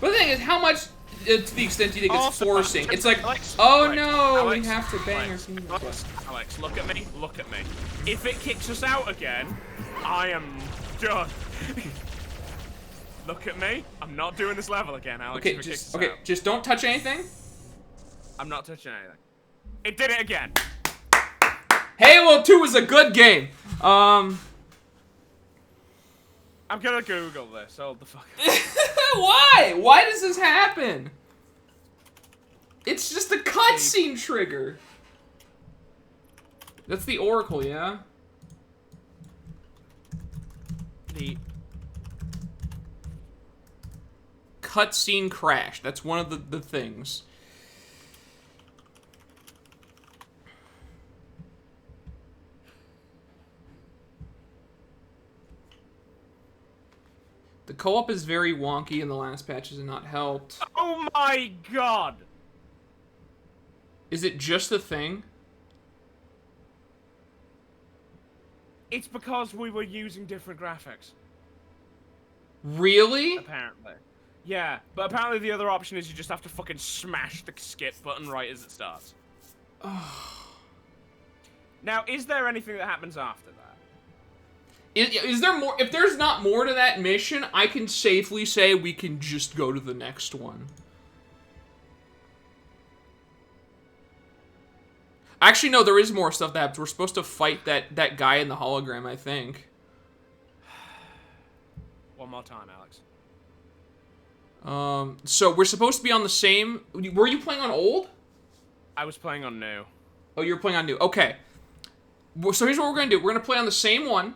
But the thing is, how much, to the extent you think it's Also, forcing, it's like, Alex, oh Alex, no, Alex, we have to bang our seniors. Alex, look at me, look at me. If it kicks us out again, I am done. Look at me, I'm not doing this level again, Alex. Okay, just don't touch anything. I'm not touching anything. It did it again. Halo 2 is a good game. I'm gonna Google this. Hold the fuck. Why? Why does this happen? It's just a cutscene trigger. That's the Oracle, yeah? The cutscene crash. That's one of the things. The co-op is very wonky and the last patches have not helped. Oh my god! Is it just the thing? It's because we were using different graphics. Really? Apparently. Yeah, but apparently the other option is you just have to fucking smash the skip button right as it starts. Now, is there anything that happens after that? Is there more? If there's not more to that mission, I can safely say we can just go to the next one. Actually, no, there is more stuff that happens. We're supposed to fight that guy in the hologram, I think. One more time, Alex. So we're supposed to be on the same... Were you playing on old? I was playing on new. Oh, you were playing on new. Okay. So here's what we're going to do. We're going to play on the same one.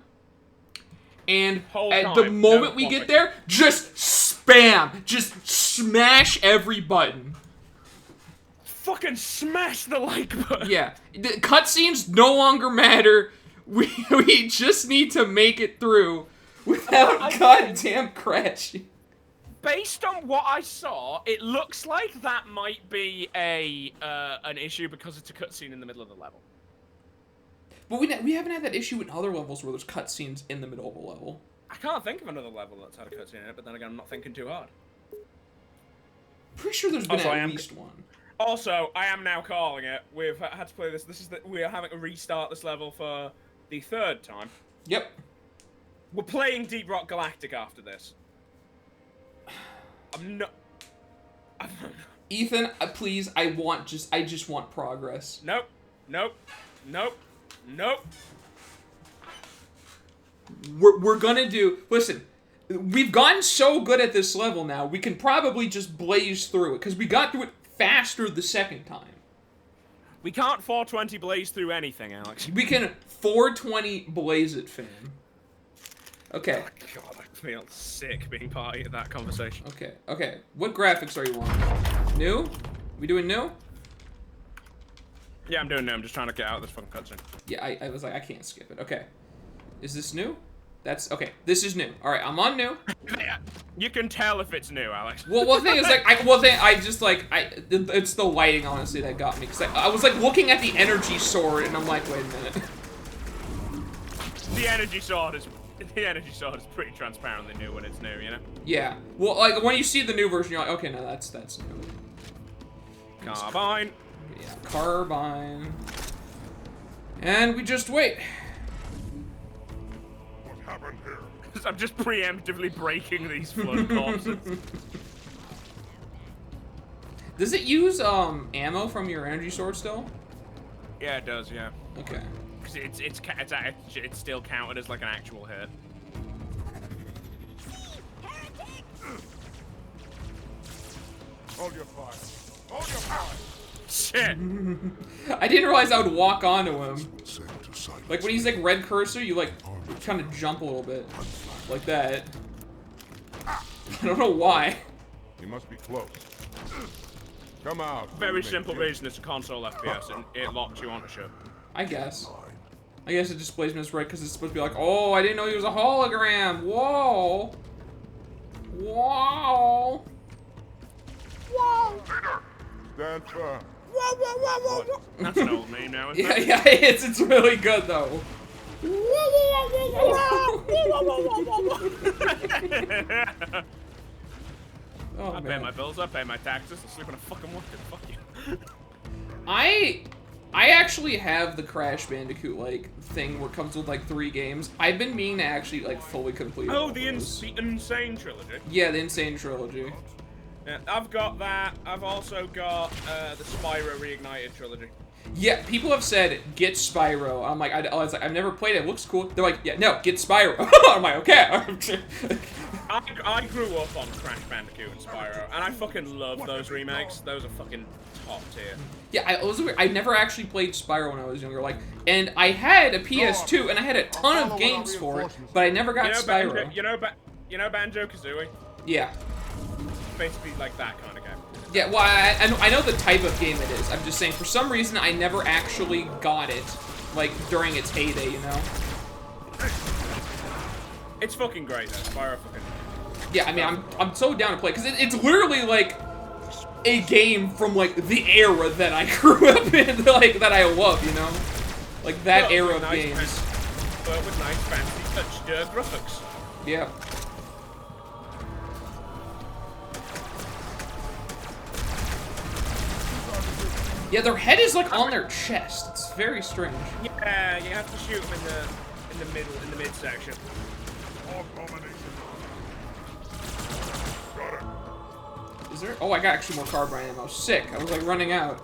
And Whole at time, the moment no we get fucking- there, just spam, just smash every button. Fucking smash the like button. Yeah, the cutscenes no longer matter. We just need to make it through without goddamn crashing. Based on what I saw, it looks like that might be an issue because it's a cutscene in the middle of the level. But we haven't had that issue in other levels where there's cutscenes in the middle of a level. I can't think of another level that's had a cutscene in it, but then again, I'm not thinking too hard. Pretty sure there's been Also, I at am- least one. Also, I am now calling it. We've had to play this. We are having to restart this level for the 3rd time. Yep. We're playing Deep Rock Galactic after this. I'm not. Ethan, please, I just want progress. Nope. Nope. Nope. Nope. We're gonna do. Listen, we've gotten so good at this level now. We can probably just blaze through it because we got through it faster the second time. We can't 420 blaze through anything, Alex. We can 420 blaze it, fam. Okay. God, I feel sick being party of that conversation. Okay. Okay. What graphics are you on? New? We doing new? Yeah, I'm doing it. I'm just trying to get out of this fucking cutscene. Yeah, I was like, I can't skip it. Okay. Is this new? That's okay. This is new. All right, I'm on new. You can tell if it's new, Alex. Well, one thing is like, it's the lighting honestly that got me because I was like looking at the energy sword and I'm like, wait a minute. The energy sword is pretty transparently new when it's new, you know. Yeah. Well, like when you see the new version, you're like, okay, no, that's new. Carbine. Yeah, carbine. And we just wait. What happened here? I'm just preemptively breaking these flood corpses. Does it use ammo from your energy sword still? Yeah, it does. Yeah. Okay. Because it's still counted as like an actual hit. Hold your fire. Hold your fire. Shit. I didn't realize I would walk onto him. Sent to silence Like when he's like red cursor, you like kind of jump a little bit, like that. I don't know why. You must be close. Come out. Very simple reason. It's a console FPS and it locks you onto shit. I guess. I guess it displays me as red because it's supposed to be like, oh, I didn't know he was a hologram. Whoa. Whoa. Leader, stand firm. That's an old meme now, isn't Yeah, it? yeah, it's really good though. Oh, I pay man. my bills, I pay my taxes, I sleep in a fucking work. Fuck you. I actually have the Crash Bandicoot like thing where it comes with like 3 games. I've been meaning to actually like fully complete. Oh, all the those. Insane Trilogy. Yeah, the Insane Trilogy. Yeah, I've got that. I've also got the Spyro Reignited Trilogy. Yeah, people have said get Spyro. I'm like, I was like, I've never played it. It looks cool. They're like, yeah, no, get Spyro. I'm like, okay. I grew up on Crash Bandicoot and Spyro, and I fucking love those remakes. Those are fucking top tier. Yeah, it was weird. I never actually played Spyro when I was younger. Like, and I had a PS2 and I had a ton of games for it, but I never got Spyro. You know Banjo-Kazooie? Yeah. Basically like that kind of game. Yeah, well, I know the type of game it is. I'm just saying, for some reason, I never actually got it, like, during its heyday, you know? It's fucking great, though. Spyro fucking... Yeah, I mean, I'm so down to play, because it's literally, like, a game from, like, the era that I grew up in, like, that I love, you know? Like, that But era with of nice games. But with nice, fancy, touched graphics. Yeah. Yeah, their head is, like, on their chest. It's very strange. Yeah, you have to shoot them in the midsection. All domination. Got it. Is there? Oh, I got actually more carbine ammo. Sick. I was, like, running out.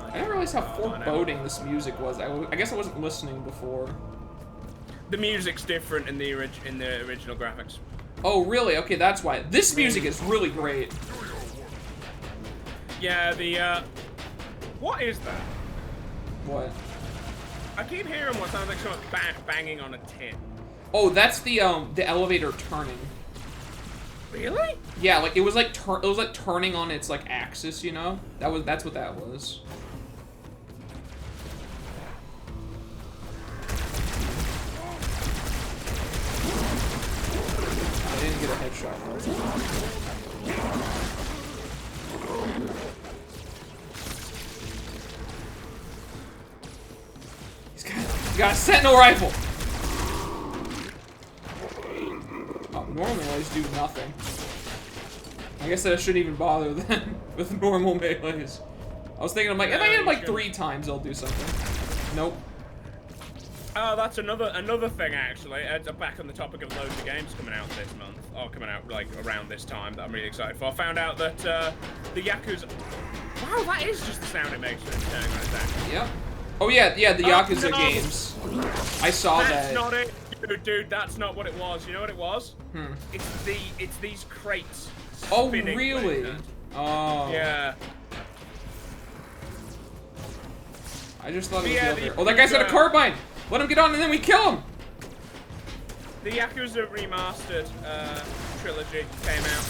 I didn't realize how foreboding this music was. I guess I wasn't listening before. The music's different in the original graphics. Oh, really? Okay, that's why. This music is really great. Yeah, what is that? What? I keep hearing what sounds like someone banging on a tin. Oh, that's the elevator turning. Really? Yeah, like it was like turning on its like axis, you know? That's what that was. I didn't get a headshot. He's got a sentinel rifle. Oh, normal melees do nothing. I guess I shouldn't even bother then with normal melees. I was thinking, I'm like, if I hit him like 3 times, they'll do something. Nope. Oh, that's another thing actually. Back on the topic of loads of games coming out this month, or coming out like around this time that I'm really excited for. I found out that the Yakuza. Wow, that is just the sound it makes when it's turning on its axis. Yep. Oh yeah, the Yakuza no. games. I saw That's that. not it, dude. That's not what it was. You know what it was? Hmm. It's these crates. Oh spinning really? like that. Oh. Yeah. I just thought it was Yeah, the other. the Oh, that guy's got a Yakuza- carbine. Let him get on, and then we kill him. The Yakuza remastered trilogy came out.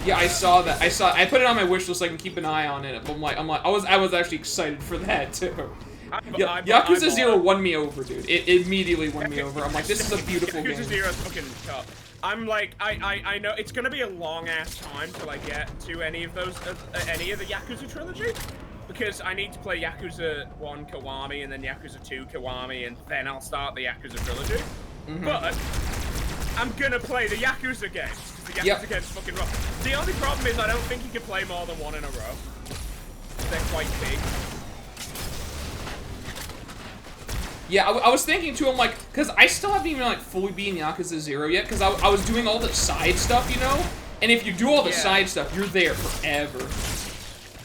Yeah, I saw that. I put it on my wish list so I can keep an eye on it. But I was actually excited for that too. Yeah, Yakuza 0 won me over, dude. It immediately won me over. I'm like, this is a beautiful game. Yakuza 0 is fucking top. I'm like, I know it's gonna be a long ass time till I get to any of those, any of the Yakuza trilogy, because I need to play Yakuza 1 Kiwami and then Yakuza 2 Kiwami, and then I'll start the Yakuza trilogy. But I'm gonna play the Yakuza games. The Yakuza games fucking rock. The only problem is I don't think you can play more than one in a row. They're quite big. Yeah, I was thinking too, I'm like, because I still haven't even like fully beaten Yakuza 0 yet, because I was doing all the side stuff, you know? And if you do all the side stuff, you're there forever.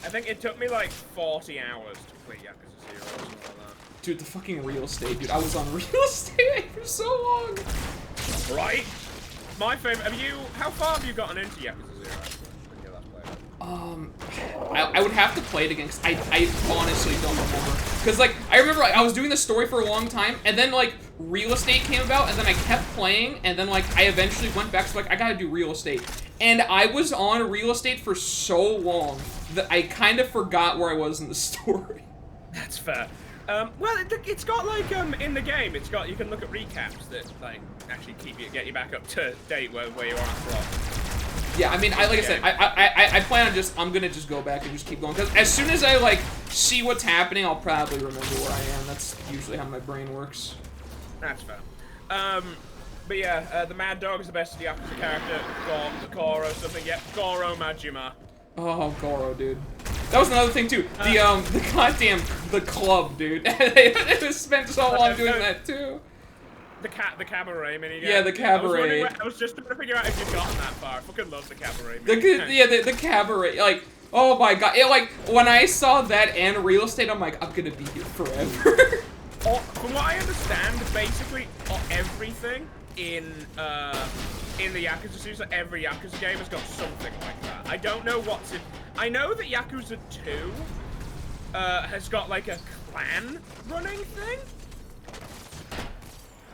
I think it took me like 40 hours to complete Yakuza 0 or something like that. Dude, the fucking real estate, dude. I was on real estate for so long. Right? My favorite. How far have you gotten into Yakuza 0? When you last played it? I would have to play it again, 'cause I honestly don't remember. Because, like, I remember like, I was doing the story for a long time, and then, like, real estate came about, and then I kept playing, and then, like, I eventually went back, so, like, I gotta do real estate. And I was on real estate for so long that I kind of forgot where I was in the story. That's fair. Well, it's got like in the game, it's got, you can look at recaps that like actually get you back up to date where you are at the plot. Yeah, I mean, like I said, I plan on I'm gonna just go back and just keep going, because as soon as I, like, see what's happening, I'll probably remember where I am. That's usually how my brain works. That's fair. But yeah, the Mad Dog is the best Yakuza character. Goro something, yeah, Goro Majima. Oh, Goro, dude. That was another thing, too. The club, dude. They spent so long doing that, too. The cabaret minigame. Yeah, the cabaret. I was just trying to figure out if you'd gotten that far. I fucking love the cabaret minigame. Yeah, the cabaret. Like, oh my god. It, like, when I saw that and real estate, I'm like, I'm gonna be here forever. From what I understand, basically everything in the Yakuza series, like every Yakuza game has got something like that. I don't know what's in. I know that Yakuza 2 has got like a clan running thing.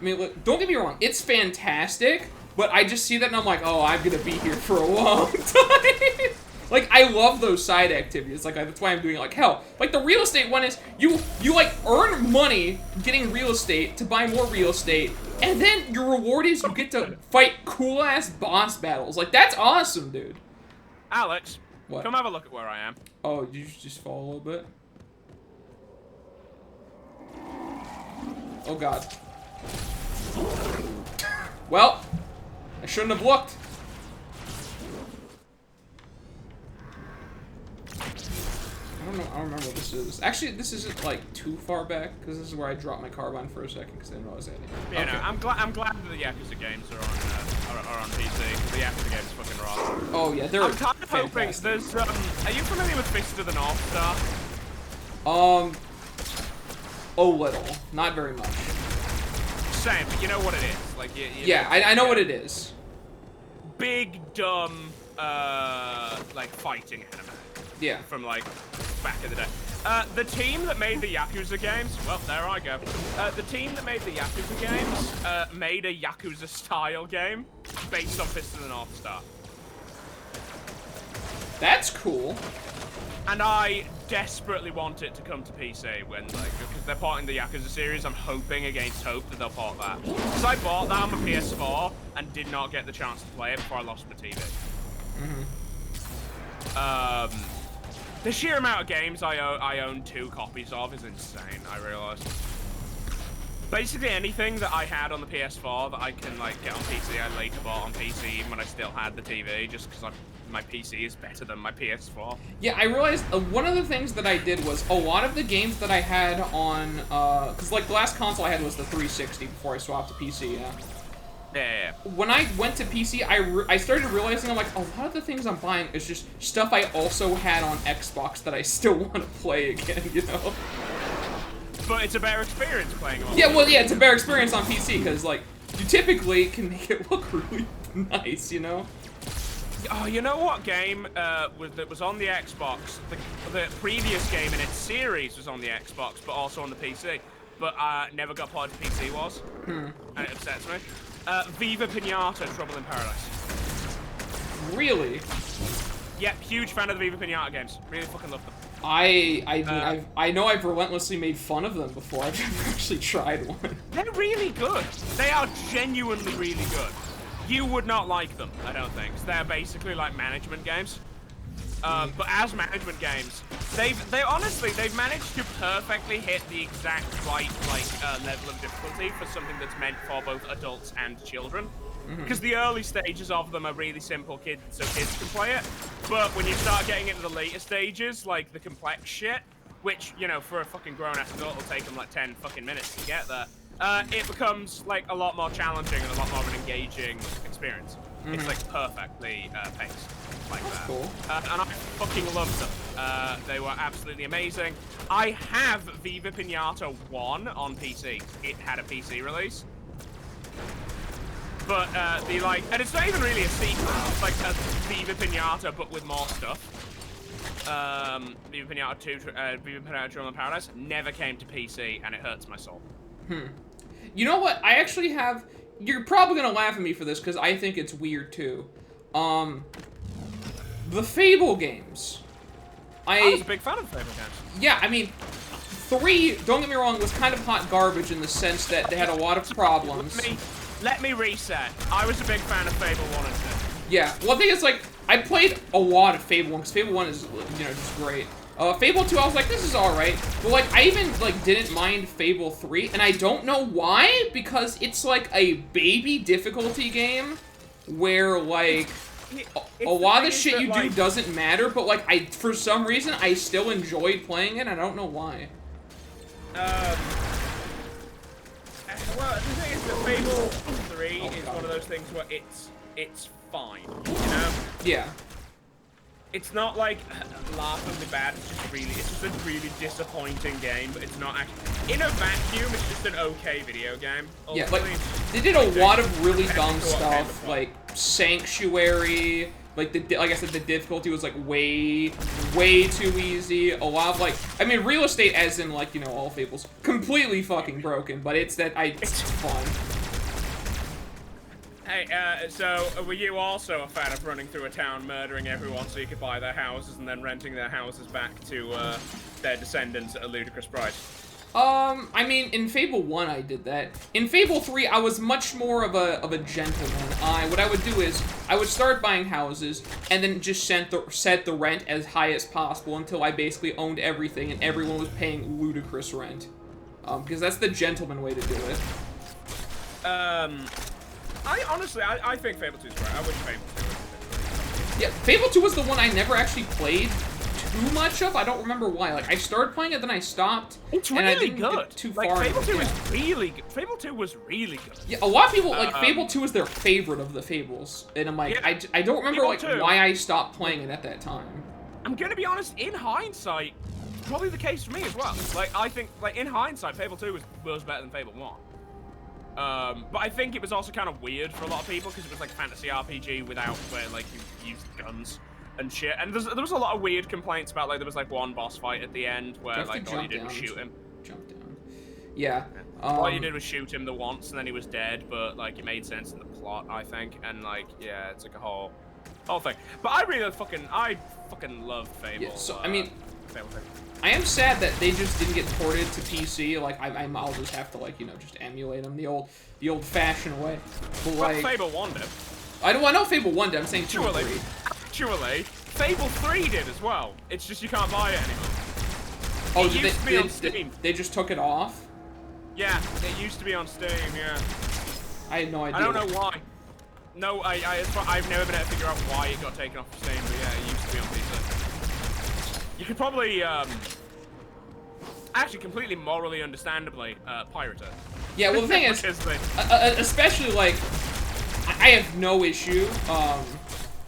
I mean, look, don't get me wrong, it's fantastic, but I just see that and I'm like, oh, I'm gonna be here for a long time. Like, I love those side activities. Like, that's why I'm doing it. Like, hell, like, the real estate one is, you like, earn money getting real estate to buy more real estate, and then your reward is you get to fight cool-ass boss battles. Like, that's awesome, dude. Alex, what? Come have a look at where I am. Oh, did you just fall a little bit? Oh, God. Well, I shouldn't have looked. I don't remember what this is. Actually, this isn't like too far back because this is where I dropped my carbine for a second because I didn't realize I had it. Yeah, okay. No, I'm glad that the Yakuza games are on PC. The Yakuza games fucking rock. Oh yeah, they're. I'm kind of hoping there's. Are you familiar with Fist of the North Star? A little, not very much. Same, but you know what it is. Like yeah, I know what it is. Big dumb like fighting anime. Yeah. From like back in the day. The team that made the Yakuza games, well, there I go. The team that made the Yakuza games made a Yakuza-style game based on Fist of the North Star. That's cool. And I desperately want it to come to PC when, like, because they're porting the Yakuza series. I'm hoping against hope that they'll port that. Because I bought that on my PS4 and did not get the chance to play it before I lost my TV. The sheer amount of games I own 2 copies of is insane, I realized. Basically anything that I had on the PS4 that I can, like, get on PC, I later bought on PC even when I still had the TV, just because my PC is better than my PS4. Yeah, I realized one of the things that I did was a lot of the games that I had on, because, like, the last console I had was the 360 before I swapped to PC, yeah. Yeah. When I went to PC, I started realizing, I'm like, a lot of the things I'm buying is just stuff I also had on Xbox that I still want to play again, you know? But it's a better experience playing on. Yeah, well, yeah, it's a better experience on PC, because, like, you typically can make it look really nice, you know? Oh, you know what game that was on the Xbox? The previous game in its series was on the Xbox, but also on the PC. But never got ported to PC was. And it upsets me. Viva Pinata, Trouble in Paradise. Really? Yep, huge fan of the Viva Pinata games. Really fucking love them. I know I've relentlessly made fun of them before. I've never actually tried one. They're really good. They are genuinely really good. You would not like them, I don't think. They're basically like management games. But as management games, they've managed to perfectly hit the exact right level of difficulty for something that's meant for both adults and children. Because the early stages of them are really simple, so kids can play it. But when you start getting into the later stages, like the complex shit, which, you know, for a fucking grown-ass adult will take them like 10 fucking minutes to get there, it becomes like a lot more challenging and a lot more of an engaging experience. It's like perfectly paced like that. Cool. And I fucking loved them. They were absolutely amazing. I have Viva Pinata 1 on PC. It had a PC release. But and it's not even really a sequel. It's like a Viva Pinata, but with more stuff. Viva Pinata 2, Viva Pinata Trouble in Paradise never came to PC, and it hurts my soul. You know what? I actually have... You're probably gonna laugh at me for this, because I think it's weird, too. The Fable games. I was a big fan of Fable games. Yeah, I mean, 3, don't get me wrong, was kind of hot garbage in the sense that they had a lot of problems. Let me reset. I was a big fan of Fable 1 and 2. Yeah, well, the thing is, like, I played a lot of Fable 1, because Fable 1 is, you know, just great. Fable 2, I was like, this is alright. But, like, I even, like, didn't mind Fable 3, and I don't know why, because it's, like, a baby difficulty game where, like, a lot of the shit you do doesn't matter, but, like, for some reason, I still enjoyed playing it, I don't know why. Well, the thing is that Fable 3 is one of those things where it's fine, you know? Yeah. It's not like laughably bad. It's just a really disappointing game. But it's not actually in a vacuum. It's just an okay video game. Yeah, like they did a lot of really dumb stuff, like Sanctuary. Like like I said, the difficulty was like way too easy. A lot of like, I mean, real estate, as in like, you know, all Fables, completely fucking broken. But it's fun. Hey, so were you also a fan of running through a town, murdering everyone so you could buy their houses and then renting their houses back to their descendants at a ludicrous price? I mean, in Fable 1 I did that. In Fable 3 I was much more of a gentleman. What I would do is, I would start buying houses, and then just set the rent as high as possible until I basically owned everything and everyone was paying ludicrous rent. Because that's the gentleman way to do it. I think Fable 2 is great. I wish Fable 2 was. Yeah, Fable 2 was the one I never actually played too much of. I don't remember why. Like, I started playing it, then I stopped. It's and really I didn't good. Get too like, far Fable 2 yeah. is really good. Fable 2 was really good. Yeah, a lot of people, like, Fable 2 is their favorite of the Fables. And I'm like, yeah, I don't remember, like, why I stopped playing it at that time. I'm gonna be honest, in hindsight, probably the case for me as well. Like, I think, like, in hindsight, Fable 2 was better than Fable 1. But I think it was also kind of weird for a lot of people because it was like fantasy RPG without where like you used guns. and shit. And there was a lot of weird complaints about, like, there was, like, one boss fight at the end where, like, all you did was shoot him. Jump down. Yeah. All you did was shoot him the once, and then he was dead, but, like, it made sense in the plot, I think. And, like, yeah, it's like a whole thing. But I fucking love Fable. Yeah, so, I mean, Fable 3. I am sad that they just didn't get ported to PC. Like, I'll just have to, like, you know, just emulate them the old-fashioned way. But, like, Fable 1 did. I know Fable 1 did. I'm saying 2 and 3. Actually, Fable 3 did as well. It's just you can't buy it anymore. Oh, it used to be on Steam. They just took it off? Yeah, it used to be on Steam, yeah. I had no idea. I don't know why. No, I've never been able to figure out why it got taken off Steam, but yeah, it used to be on PC. You could probably, actually completely morally understandably, pirate it. Yeah, well, the thing is, especially, like, I have no issue,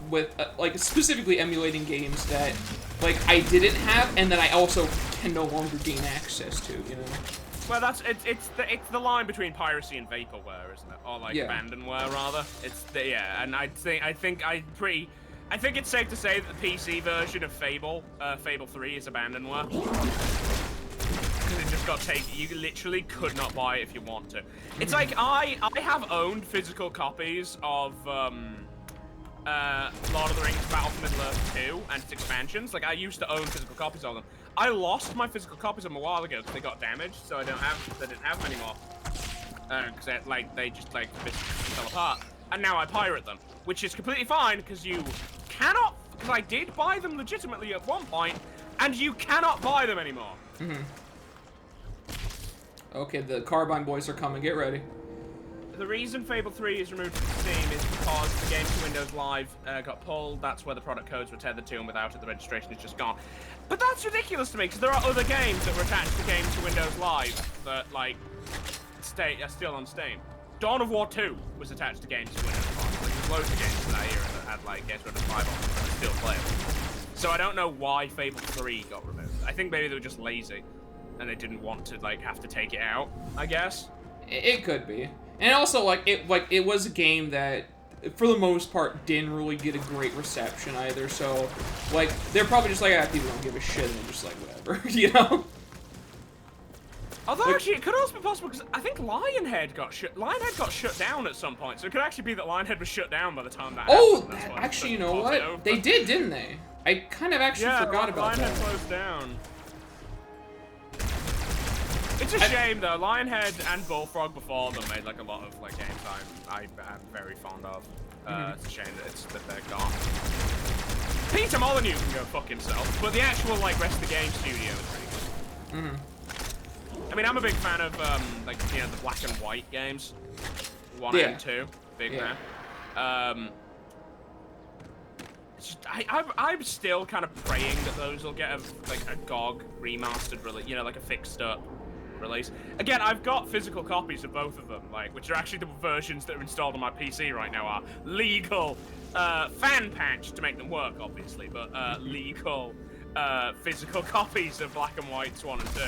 with, like, specifically emulating games that, like, I didn't have, and that I also can no longer gain access to, you know? Well, it's the line between piracy and vaporware, isn't it? Or, like, abandonware, rather. And I think it's safe to say that the PC version of Fable 3 is abandonware. Because it just got taken. You literally could not buy it if you want to. It's like, I have owned physical copies of, Lord of the Rings Battle for Middle-earth 2 and its expansions. Like, I used to own physical copies of them. I lost my physical copies of them a while ago because they got damaged, so I didn't have them anymore. Because they just fell apart. And now I pirate them, which is completely fine because you cannot. Because I did buy them legitimately at one point, and you cannot buy them anymore. Okay, the Carbine boys are coming. Get ready. The reason Fable 3 is removed from Steam is because the game to Windows Live got pulled. That's where the product codes were tethered to, and without it, the registration is just gone. But that's ridiculous to me, because there are other games that were attached to Game to Windows Live that, like, are still on Steam. Dawn of War 2 was attached to Game to Windows Live. Like, there's loads of games in that era that had, like, Game to Windows 5 on them that are still playable. So I don't know why Fable 3 got removed. I think maybe they were just lazy, and they didn't want to, like, have to take it out, I guess. It could be. And also, it was a game that, for the most part, didn't really get a great reception either. So, like, they're probably just like, people don't give a shit, and they're just like, whatever, you know? Although, actually, it could also be possible, because I think Lionhead got shut down at some point. So it could actually be that Lionhead was shut down by the time that happened. Actually, you know what? They did, didn't they? I kind of actually forgot about that. Lionhead closed down. It's a shame though. Lionhead and Bullfrog before them made like a lot of like games I'm very fond of. It's a shame that they're gone. Peter Molyneux can go fuck himself, but the actual like rest of the game studio is pretty good. I mean, I'm a big fan of like the black and white games, 1 and 2. Big fan. I'm still kind of praying that those will get a GOG remastered release, like a fixed up release. Again, I've got physical copies of both of them, like, which are actually the versions that are installed on my PC right now are legal, fan patch to make them work, obviously, but legal physical copies of Black and White's 1 and 2,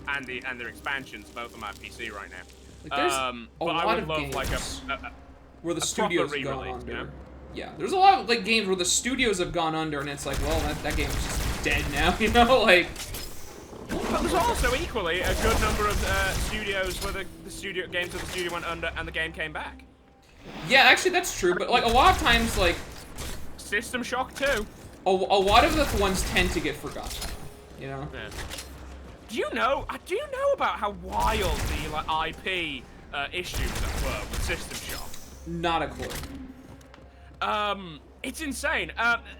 and their expansions, both on my PC right now. Like, there's a lot of games like where the studios have gone under. You know? Yeah, there's a lot of like games where the studios have gone under, and it's like, well, that game's just dead now, you know, like. But there's also equally a good number of studios where the games of the studio went under and the game came back. Yeah, actually that's true, but like a lot of times, like System Shock 2. A lot of the ones tend to get forgotten, you know. Yeah. Do you know about how wild the like IP issues that were with System Shock? Not a clue. It's insane.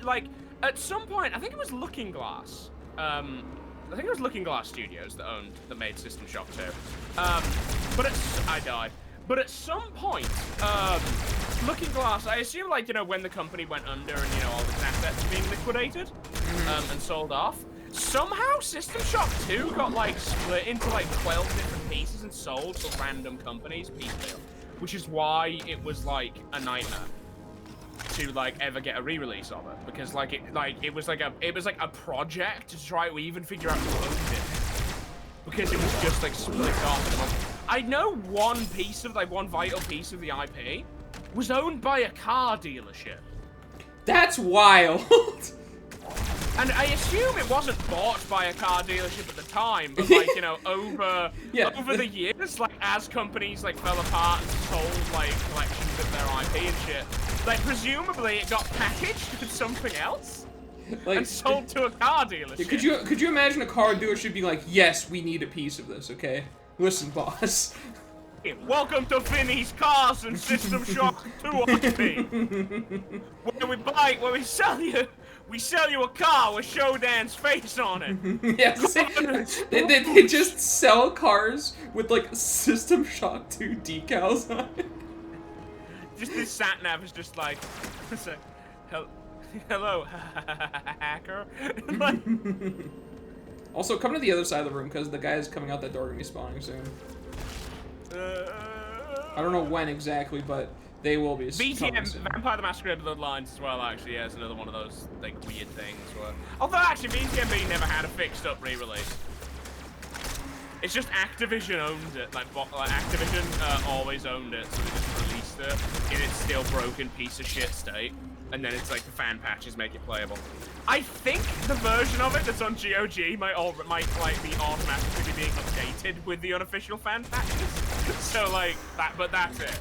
Like at some point, I think it was Looking Glass. I think it was Looking Glass Studios that made System Shock 2. I died. But at some point, Looking Glass, I assume, like, when the company went under and, all its assets were being liquidated and sold off, somehow System Shock 2 got, like, split into, like, 12 different pieces and sold to random companies piecemeal, which is why it was, like, a nightmare to like ever get a re-release of it, because it was like a project to try to even figure out who owned it, because it was just like split off. I know one vital piece of the IP was owned by a car dealership. That's wild. And I assume it wasn't bought by a car dealership at the time, but like, you know, over the years, like as companies like fell apart and sold like collections of their IP and shit, like presumably it got packaged with something else Like, and sold to a car dealership. Could you imagine a car dealership being like, yes, we need a piece of this, okay? Listen, boss. Welcome to Finney's Cars and System Shock 2 IP. Where we sell you a car with Shodan's face on it. Yes, they just sell cars with like System Shock 2 decals on it. Just this sat nav is just like, hello, hacker. Like, also, come to the other side of the room because the guys coming out that door are gonna be spawning soon. I don't know when exactly, but they will be. VTM, Vampire the Masquerade Bloodlines as well, actually, yeah, it's another one of those, like, weird things where... Although, actually, VTMB never had a fixed-up re-release. It's just Activision owned it, like Activision always owned it, so they just released it in its still broken piece of shit state, and then it's like the fan patches make it playable. I think the version of it that's on GOG might like be automatically being updated with the unofficial fan patches. So like that, but that's it.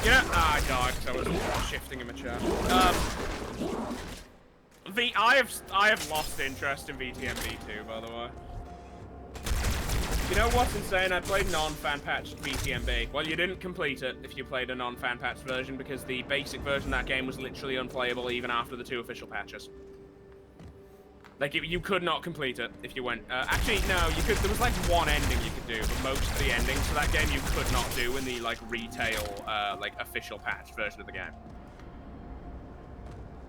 Yeah. Ah, God, I was shifting in my chair. I have lost interest in VTMB2, by the way. You know what's insane? I played non-fan patched VTMB. Well, you didn't complete it if you played a non-fan patched version because the basic version of that game was literally unplayable even after the 2 official patches. Like, you could not complete it if you went... actually, no, you could... There was, like, one ending you could do, but most of the endings for that game you could not do in the, like, retail, like, official patched version of the game.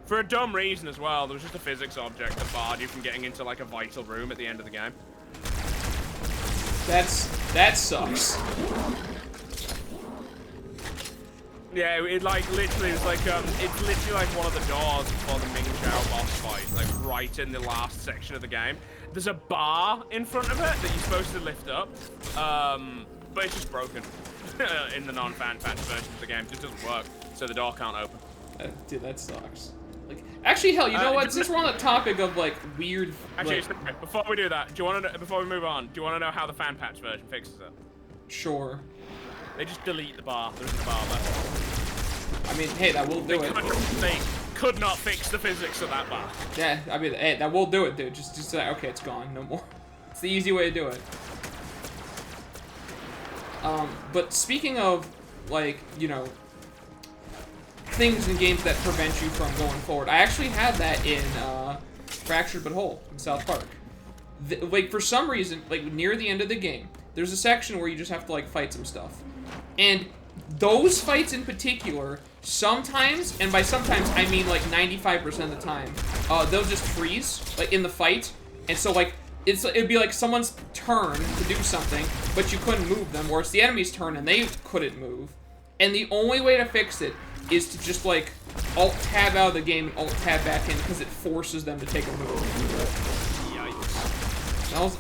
For a dumb reason as well, there was just a physics object that barred you from getting into, like, a vital room at the end of the game. That sucks. Yeah, it like literally was like it's literally like one of the doors before the Ming Chao boss fight, like right in the last section of the game. There's a bar in front of it that you're supposed to lift up, but it's just broken in the non-fan patch version of the game. It just doesn't work, so the door can't open. Dude, that sucks. Like, actually, hell, you know what? Since we're on the topic of like weird. Actually, like, before we do that, do you want to? Before we move on, do you want to know how the fan patch version fixes it? Sure. They just delete the bar. There isn't a bar left. I mean, hey, that will do it. They could not fix the physics of that bar. Yeah, I mean, hey, that will do it, dude. Just say, okay, it's gone, no more. It's the easy way to do it. But speaking of, like, you know, things in games that prevent you from going forward, I actually had that in Fractured But Whole in South Park. Like, for some reason, like, near the end of the game, there's a section where you just have to, like, fight some stuff. And those fights in particular, sometimes, and by sometimes I mean like 95% of the time, they'll just freeze, like, in the fight. And so, like, it'd be like someone's turn to do something, but you couldn't move them, or it's the enemy's turn and they couldn't move. And the only way to fix it is to just, like, Alt-Tab out of the game and Alt-Tab back in, because it forces them to take a move.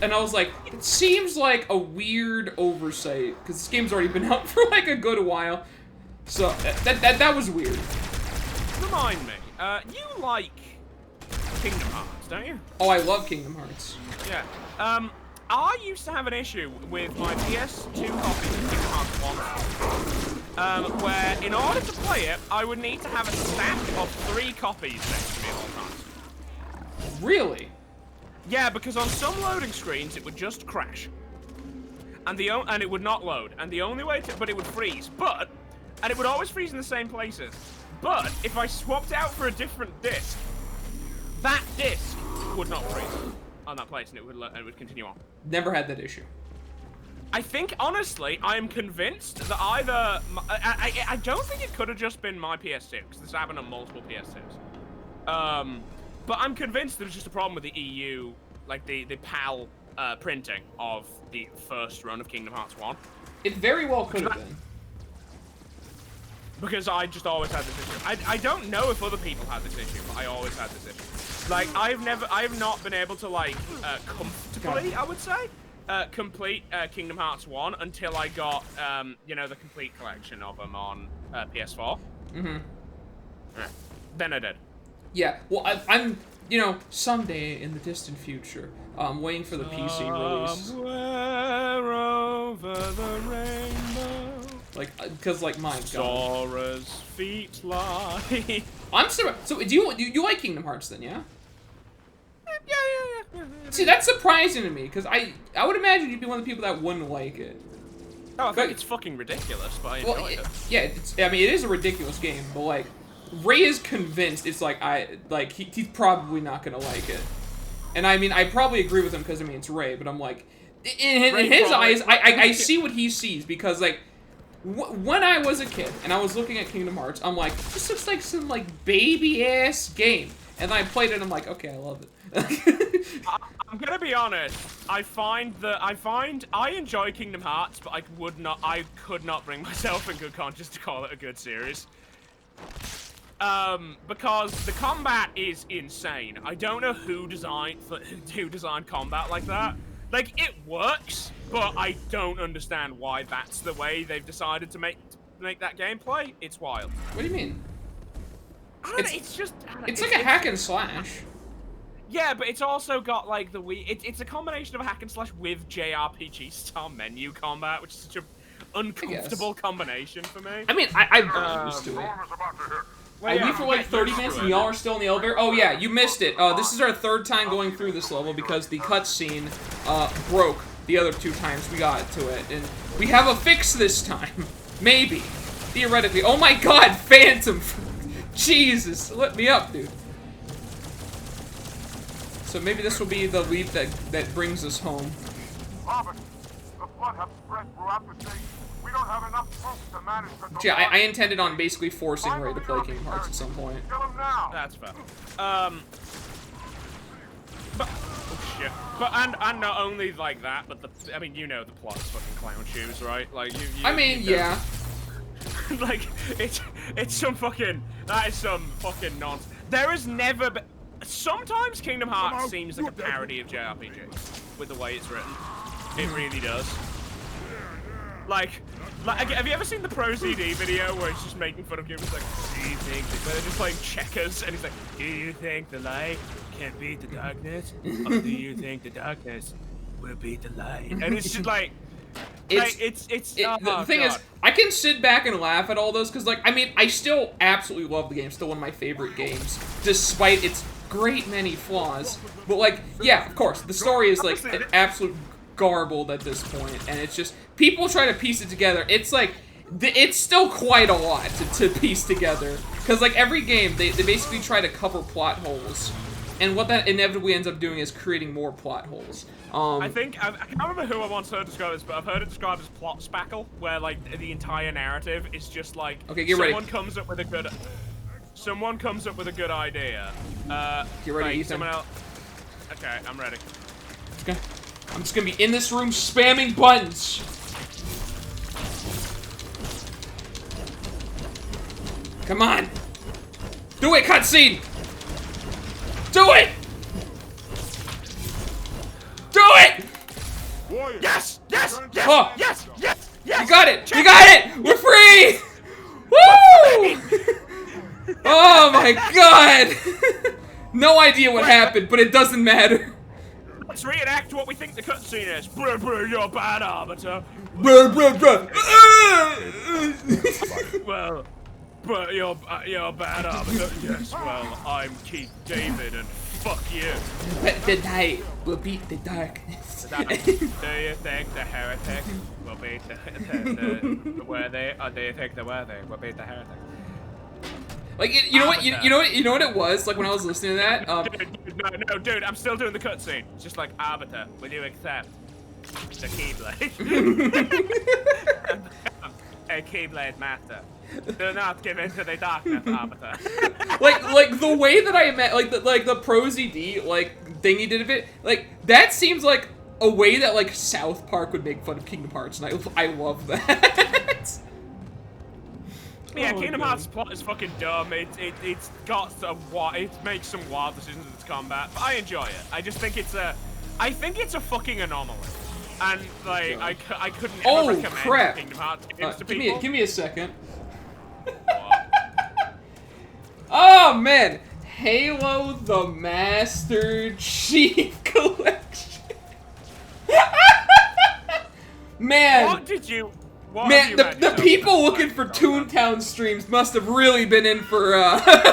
And I was like, it seems like a weird oversight, because this game's already been out for like a good while. So, that was weird. Remind me, you like Kingdom Hearts, don't you? Oh, I love Kingdom Hearts. Yeah. I used to have an issue with my PS2 copy of Kingdom Hearts 1. Where, in order to play it, I would need to have a stack of 3 copies next to me at all times. Really? Yeah, because on some loading screens, it would just crash. And it would not load. And the only way but it would freeze. And it would always freeze in the same places. But, if I swapped out for a different disc, that disc would not freeze on that place, and it would continue on. Never had that issue. I think, honestly, I am convinced that either... I don't think it could have just been my PS2, because this happened on multiple PS2s. But I'm convinced there was just a problem with the EU, like the PAL printing of the first run of Kingdom Hearts 1. It very well could have been. Because I just always had this issue. I don't know if other people had this issue, but I always had this issue. Like, I have not been able to, like, comfortably, I would say, complete Kingdom Hearts 1 until I got, you know, the complete collection of them on PS4. Mm-hmm. Then I did. Yeah, well, I'm, you know, someday in the distant future, waiting for the PC release. Somewhere over the rainbow. Like, cause like my God. Sora's feet lie. I'm surprised. So do you like Kingdom Hearts then? Yeah. Yeah. See, that's surprising to me because I would imagine you'd be one of the people that wouldn't like it. Oh, I think it's fucking ridiculous, but I enjoy it. Yeah, I mean, it is a ridiculous game, but like, Ray is convinced it's like he's probably not gonna like it, and I mean, I probably agree with him because I mean it's Ray, but I'm like, in his eyes, I see what he sees because like, when I was a kid and I was looking at Kingdom Hearts, I'm like, this looks like some like baby ass game, and then I played it, and I'm like, okay, I love it. I'm gonna be honest. I enjoy Kingdom Hearts, but I could not bring myself in good conscience to call it a good series. Because the combat is insane. I don't know who designed combat like that. Like, it works, but I don't understand why that's the way they've decided to make that gameplay. It's wild. What do you mean? It's like a hack and slash. Yeah, but it's also got like the it's a combination of a hack and slash with JRPG style menu combat, which is such an uncomfortable combination for me. I mean, I'm used to it. Storm is about to hit. I leave for like 30 minutes and y'all are still in the elevator. Oh yeah, you missed it. This is our third time going through this level because the cutscene broke the other 2 times we got to it, and we have a fix this time. Maybe, theoretically. Oh my God, Phantom! Jesus, let me up, dude. So maybe this will be the leap that brings us home. Robert, the flood has spread throughout the state. We don't have enough troops to manage the... Yeah, I intended on basically forcing Ray to play Kingdom Hearts at some point. Kill him now. That's fair. But oh shit. But and not only like that, but I mean, you know the plot is fucking clown shoes, right? Like you I mean, you know, yeah. like it's some fucking fucking nonsense. There has never been. Sometimes Kingdom Hearts seems like a parody of JRPG with the way it's written. It really does. Like, have you ever seen the Pro CD video where it's just making fun of humans? Like, do you think where they're just playing checkers and he's like, do you think the light can beat the darkness, or do you think the darkness will beat the light? And it's just like. The thing is, I can sit back and laugh at all those because, like, I mean, I still absolutely love the game. Still one of my favorite games, despite its great many flaws. But, like, yeah, of course, the story is, like, an absolute garbled at this point, and it's just, people try to piece it together. It's, like, it's still quite a lot to piece together. Because, like, every game, they basically try to cover plot holes. And what that inevitably ends up doing is creating more plot holes. I can't remember who I once heard describe this, but I've heard it described as plot spackle, where like the entire narrative is just like someone comes up with a good idea. Get ready, like, Ethan. Someone else. Okay, I'm ready. Okay. I'm just gonna be in this room spamming buttons. Come on. Do it, cutscene. Do it! Do it! Yes! Yes! Yes! Oh. Yes! Yes! Yes! You got it! You got it! We're free! Woo! Oh my God! No idea what happened, but it doesn't matter. Let's reenact what we think the cutscene is. Bruh, bruh, you're bad, Arbiter. Bruh, bruh, bruh. Well, but you're bad, Arbiter. Yes, well, I'm Keith David, and fuck you. But the night will beat the darkness. Do you think the heretic will beat the worthy, or do you think the worthy will beat the heretic? Like, you know what? You know what it was like when I was listening to that. No, dude, I'm still doing the cutscene. It's just like, Arbiter, will you accept the Keyblade? A Keyblade master. Do not give in to the darkness, Arbiter. like the way that I met, like the Pro ZD thing he did of it, like that seems like a way that like South Park would make fun of Kingdom Hearts, and I love that. Yeah, Kingdom Hearts plot is fucking dumb. It makes some wild decisions in its combat, but I enjoy it. I just think it's a fucking anomaly. And like, I couldn't ever Oh recommend crap! Kingdom Hearts games to people. Give me a second. Oh man, Halo the Master Chief Collection. Man, What did you? What have man, you the had people yourself looking for reflect on Toontown streams must have really been in for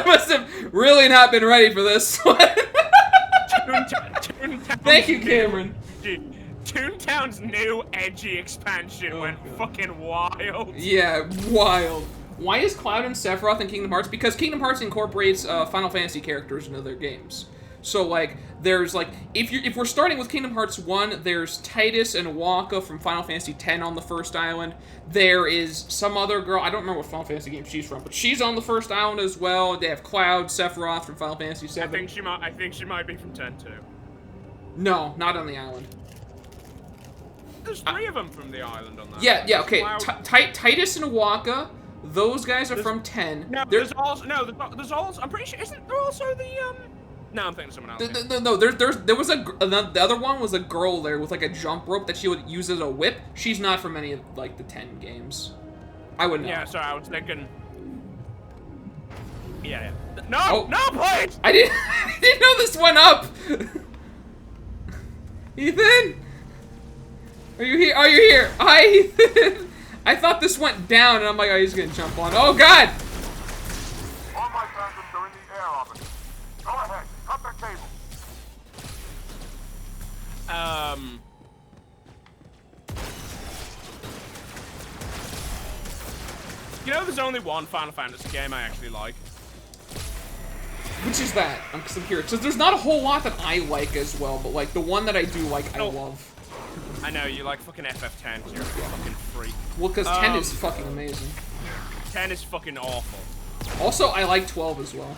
must have really not been ready for this one. Toontown's Thank you, new- Cameron. Dude, Toontown's new edgy expansion went fucking wild. Yeah, wild. Why is Cloud and Sephiroth in Kingdom Hearts? Because Kingdom Hearts incorporates Final Fantasy characters into their games. So like, there's like, if we're starting with Kingdom Hearts 1, there's Titus and Waka from Final Fantasy X on the first island. There is some other girl, I don't remember what Final Fantasy game she's from, but she's on the first island as well. They have Cloud, Sephiroth from Final Fantasy VII. I think she might be from 10 too. No, not on the island. There's 3 of them from the island on that. Yeah, okay. Cloud- Titus and Waka, those guys are from 10. No, There's there's also. I'm pretty sure. Isn't there also the No, I'm thinking of someone else. No, there was the other one was a girl there with like a jump rope that she would use as a whip. She's not from any of like the 10 games. I wouldn't know. Yeah, sorry, I was thinking. Yeah. No, Oh. no, please. I didn't know this went up. Ethan, are you here? Are you here? Hi, Ethan. I thought this went down, and I'm like, oh, he's gonna jump on. Oh God. All my phantoms are in the air orbit. Go ahead, cut the cable. You know, there's only one Final Fantasy game I actually like. Which is that? I'm curious. So there's not a whole lot that I like as well, but like the one that I do like, I Oh. love. I know you like fucking FF10 because you're a fucking freak. Well, because 10 is fucking amazing. 10 is fucking awful. Also, I like 12 as well.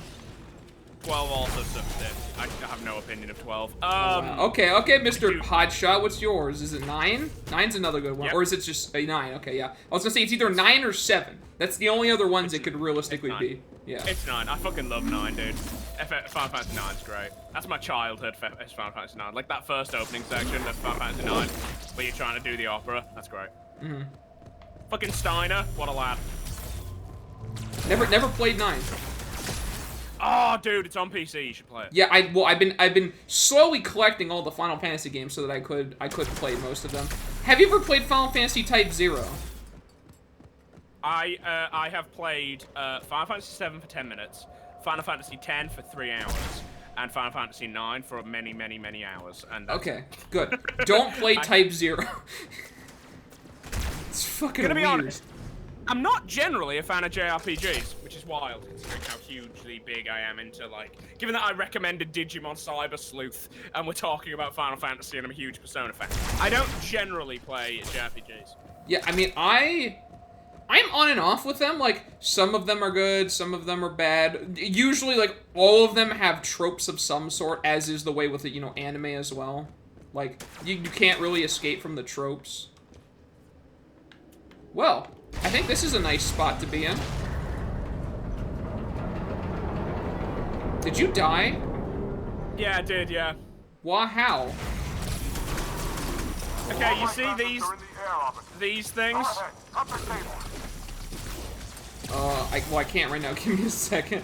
12 also sucks dick. I have no opinion of 12. Okay, Mr. you- Hotshot, what's yours? Is it 9? 9's another good one. Yep. Or is it just a 9? Okay, yeah. I was gonna say it's either 9 or 7. That's the only other ones it could realistically it's be. Yeah. It's 9. I fucking love 9, dude. Final Fantasy 9's great. That's my childhood Final Fantasy 9. Like that first opening section of Final Fantasy 9, where you're trying to do the opera. That's great. Fucking Steiner, what a lad. Never played 9. Oh, dude, it's on PC. You should play it. Yeah, I've been slowly collecting all the Final Fantasy games so that I could play most of them. Have you ever played Final Fantasy Type 0? I have played Final Fantasy 7 for 10 minutes, Final Fantasy 10 for 3 hours, and Final Fantasy 9 for many, many, many hours. And that's Okay, good. Don't play Type 0. It's fucking Gonna be weird. honest, I'm not generally a fan of JRPGs, which is wild considering how hugely big I am into, like, given that I recommended Digimon Cyber Sleuth and we're talking about Final Fantasy and I'm a huge Persona fan. I don't generally play JRPGs. Yeah, I mean, I'm on and off with them. Like, some of them are good, some of them are bad. Usually, like, all of them have tropes of some sort, as is the way with, you know, anime as well. Like, you can't really escape from the tropes. Well, I think this is a nice spot to be in. Did you die? Yeah, I did, yeah. Why, how? Okay, All you my see phantoms these are in the air orbit. these Go things? ahead, cut the cable. I can't right now. Give me a second.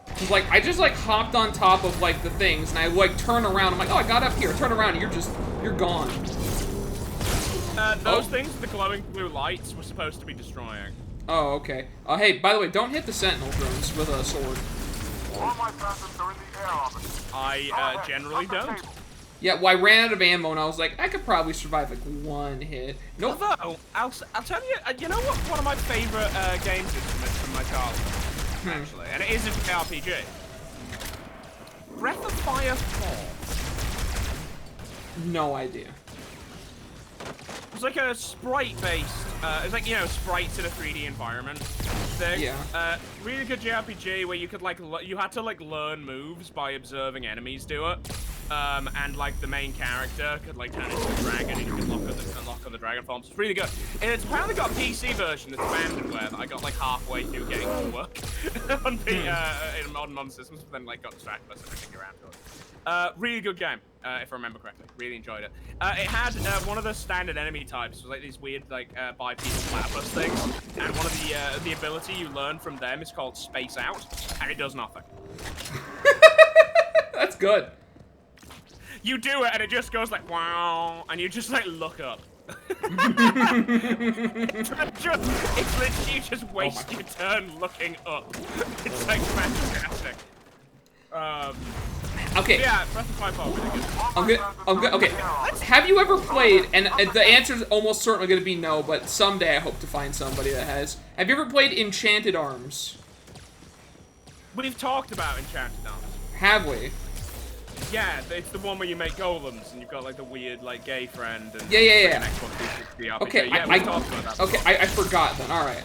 'Cause, like, I just, like, hopped on top of, like, the things, and I, like, turn around. I'm like, oh, I got up here. Turn around, and you're gone. Those Oh. things, the glowing blue lights, we're supposed to be destroying. Oh, okay. Hey, by the way, don't hit the sentinel drones with a sword. All my phantoms are in the air orbit. I generally Cut the don't. cable. Yeah, well, I ran out of ammo, and I was like, I could probably survive, like, one hit. Nope. Although, I'll tell you, you know what one of my favorite games is from my childhood, actually, and it is an RPG. Breath of Fire 4. No idea. It was like a sprite-based, it's like, you know, sprites in a 3D environment thing. Yeah. Really good JRPG where you could, like, you had to, like, learn moves by observing enemies do it. And, like, the main character could, like, turn into a dragon and you could unlock on the dragon forms. It's really good. And it's apparently got a PC version that's abandonware that I got, like, halfway through getting to work on in modern systems, but then, like, got distracted by something around to it. Really good game, if I remember correctly. Really enjoyed it. It had one of the standard enemy types, was like these weird, like, bipedal platypus things. And one of the ability you learn from them is called Space Out, and it does nothing. That's good. You do it, and it just goes like, wow, and you just, like, look up. It's literally you just waste your turn looking up. It's, like, fantastic. Okay. Yeah, Breath of Fire really good. I'm good. Okay. Have you ever played, and the answer is almost certainly going to be no, but someday I hope to find somebody that has. Have you ever played Enchanted Arms? We've talked about Enchanted Arms. Have we? Yeah, it's the one where you make golems and you've got like the weird like gay friend and Yeah. Xbox Okay, yeah, we talked about that. Okay, I forgot then. All right.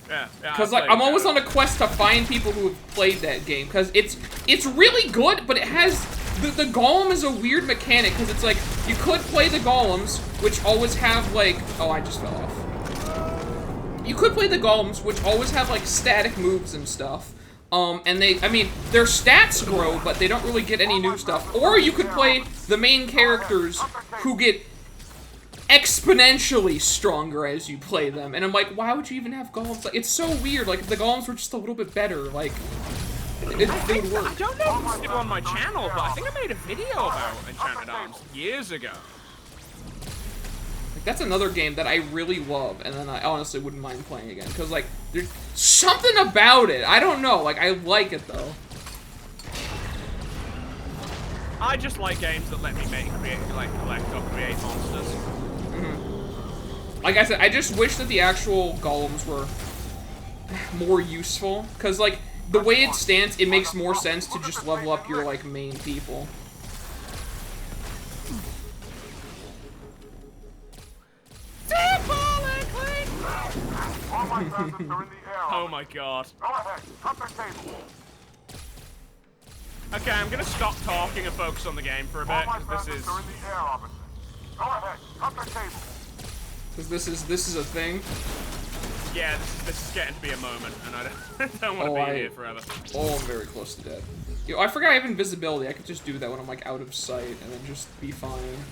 Yeah. Because like I'm always on a quest to find people who have played that game because it's really good, but it has the golem is a weird mechanic because it's like you could play the golems, which always have like I just fell off. You could play the golems, which always have like static moves and stuff. And their stats grow, but they don't really get any new stuff. Or you could play the main characters who get exponentially stronger as you play them. And I'm like, why would you even have golems? Like, it's so weird. Like, if the golems were just a little bit better, like, it would work. I don't know if it's still on my channel, but I think I made a video about Enchanted Arms years ago. That's another game that I really love, and then I honestly wouldn't mind playing again, because, like, there's something about it. I don't know. Like, I like it, though. I just like games that let me collect or create monsters. Like I said, I just wish that the actual golems were more useful, because, like, the way it stands, it makes more sense to just level up your, like, main people. Oh my god. Go ahead, cut the cable. Okay, I'm gonna stop talking and focus on the game for a bit, All my because bandits this is... are in the air, officer. Go ahead, cut the cable. Because this is a thing. Yeah, this is getting to be a moment, and I don't want to be here forever. Oh, I'm very close to dead. Yo, I forgot I have invisibility. I could just do that when I'm, like, out of sight, and then just be fine.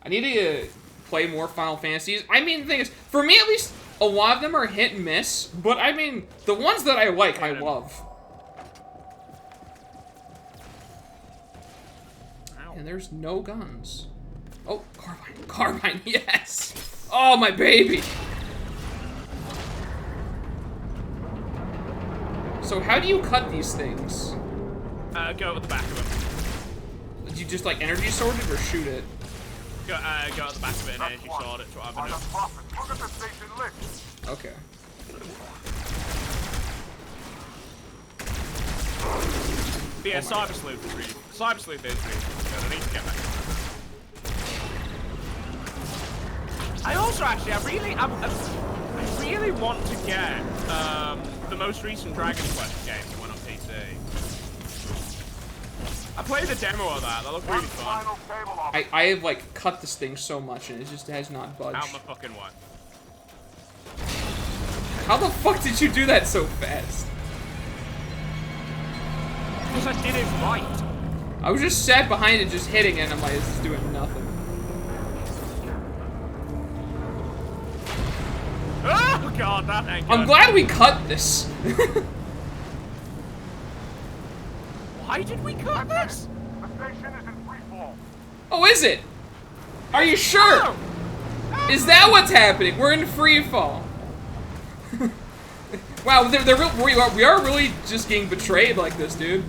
I need to play more Final Fantasies. I mean, the thing is, for me at least, a lot of them are hit and miss, but I mean, the ones that I like, I love. Ow. And there's no guns. Oh, carbine. Carbine, yes! Oh, my baby! So how do you cut these things? Go at the back of them. Do you just, like, energy sword it or shoot it? Go at the back of it and energy sword it, that's what I've been doing. Look at the station lit. Okay. But yeah, Cyber Sleuth is really... Cyber Sleuth is really good. I need to get back. I also actually, I really want to get the most recent Dragon Quest game that went on PC. I played the demo of that. That looked really fun. Final cable, officer. I have, like, cut this thing so much and it just has not budged. Out my fucking way. How the fuck did you do that so fast? Because I did it right. I was just sat behind it just hitting it and I'm like, this is doing nothing. Oh god, that ain't good. I'm glad we cut this. Why did we cut this? The station is in free fall. Oh, is it? Are you sure? Oh. Is that what's happening? We're in free fall. Wow, we are really just getting betrayed like this, dude.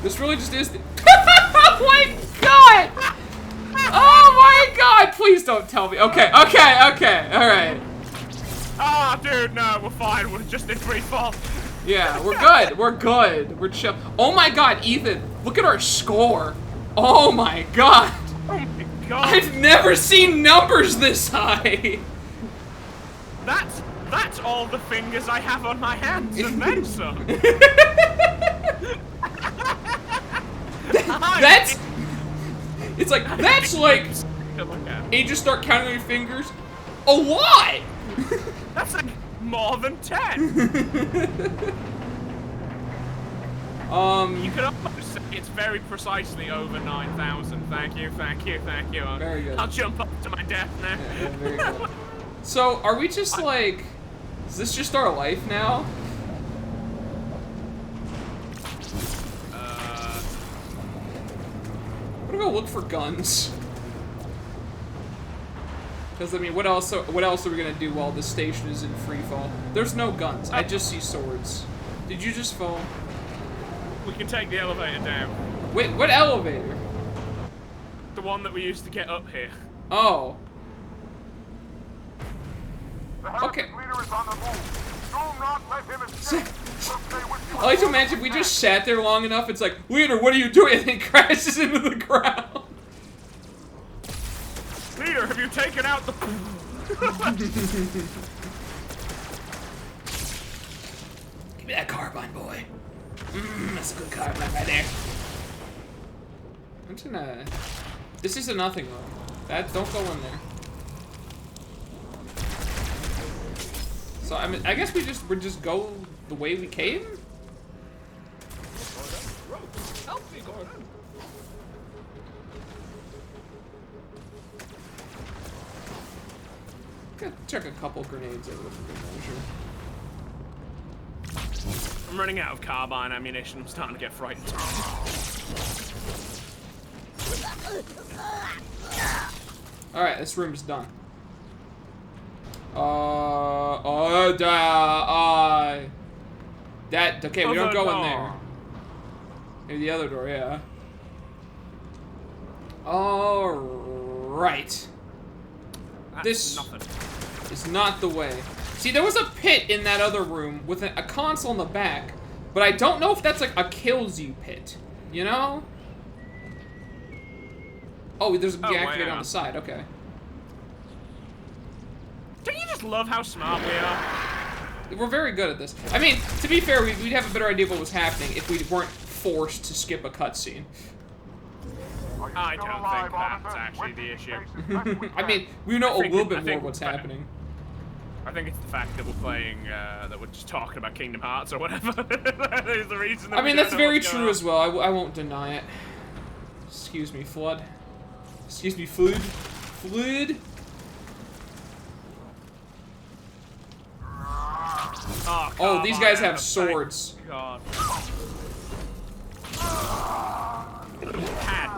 This really just is. Oh my god! Oh my god! Please don't tell me. Okay, all right. Ah, dude, no, we're fine. We're just in free fall. Yeah, we're good. We're good. We're chill. Oh my god, Ethan, look at our score. Oh my god. Oh my god. I've never seen numbers this high. That's all the fingers I have on my hands and then some. It's like, that's like, and you just start counting your fingers. A lot! That's like more than 10. You could almost say it's very precisely over 9,000. Thank you, thank you, thank you. Very good. I'll jump up to my death now. Yeah, very good. So, are we just like... Is this just our life now? I'm gonna go look for guns. Because, I mean, what else are we gonna do while this station is in free fall? There's no guns. I just see swords. Did you just fall? We can take the elevator down. Wait, what elevator? The one that we used to get up here. Oh. The heretic Okay. leader is on the move. Do not let him escape. He'll stay with you I like to imagine if we just sat there long enough, it's like, Leader, what are you doing? And it crashes into the ground. Leader, have you taken out the... Give me that carbine, boy. That's a good carbine right there. I'm just gonna... This is a nothing room. Don't go in there. So, I mean, I guess we just go the way we came? Gonna check a couple grenades over for good measure. I'm running out of carbine ammunition. I'm starting to get frightened. Alright, this room's done. Okay, we don't go in there. Maybe the other door, yeah. Alright. This nothing. is not the way. See, there was a pit in that other room with a console in the back, but I don't know if that's like a kills you pit, you know? Oh, there's a deactivate yeah. on the side, okay. Don't you just love how smart we are? We're very good at this. I mean, to be fair, we'd have a better idea of what was happening if we weren't forced to skip a cutscene. I don't think that's actually the issue. I mean, we know a little bit more think- what's happening. I think it's the fact that we're playing, that we're just talking about Kingdom Hearts or whatever. That is the reason that I mean, we that's don't know very what's going true on. as well. I won't deny it. Excuse me, Flood. Excuse me, Flood. Flood. Oh, these guys have swords. God. Had.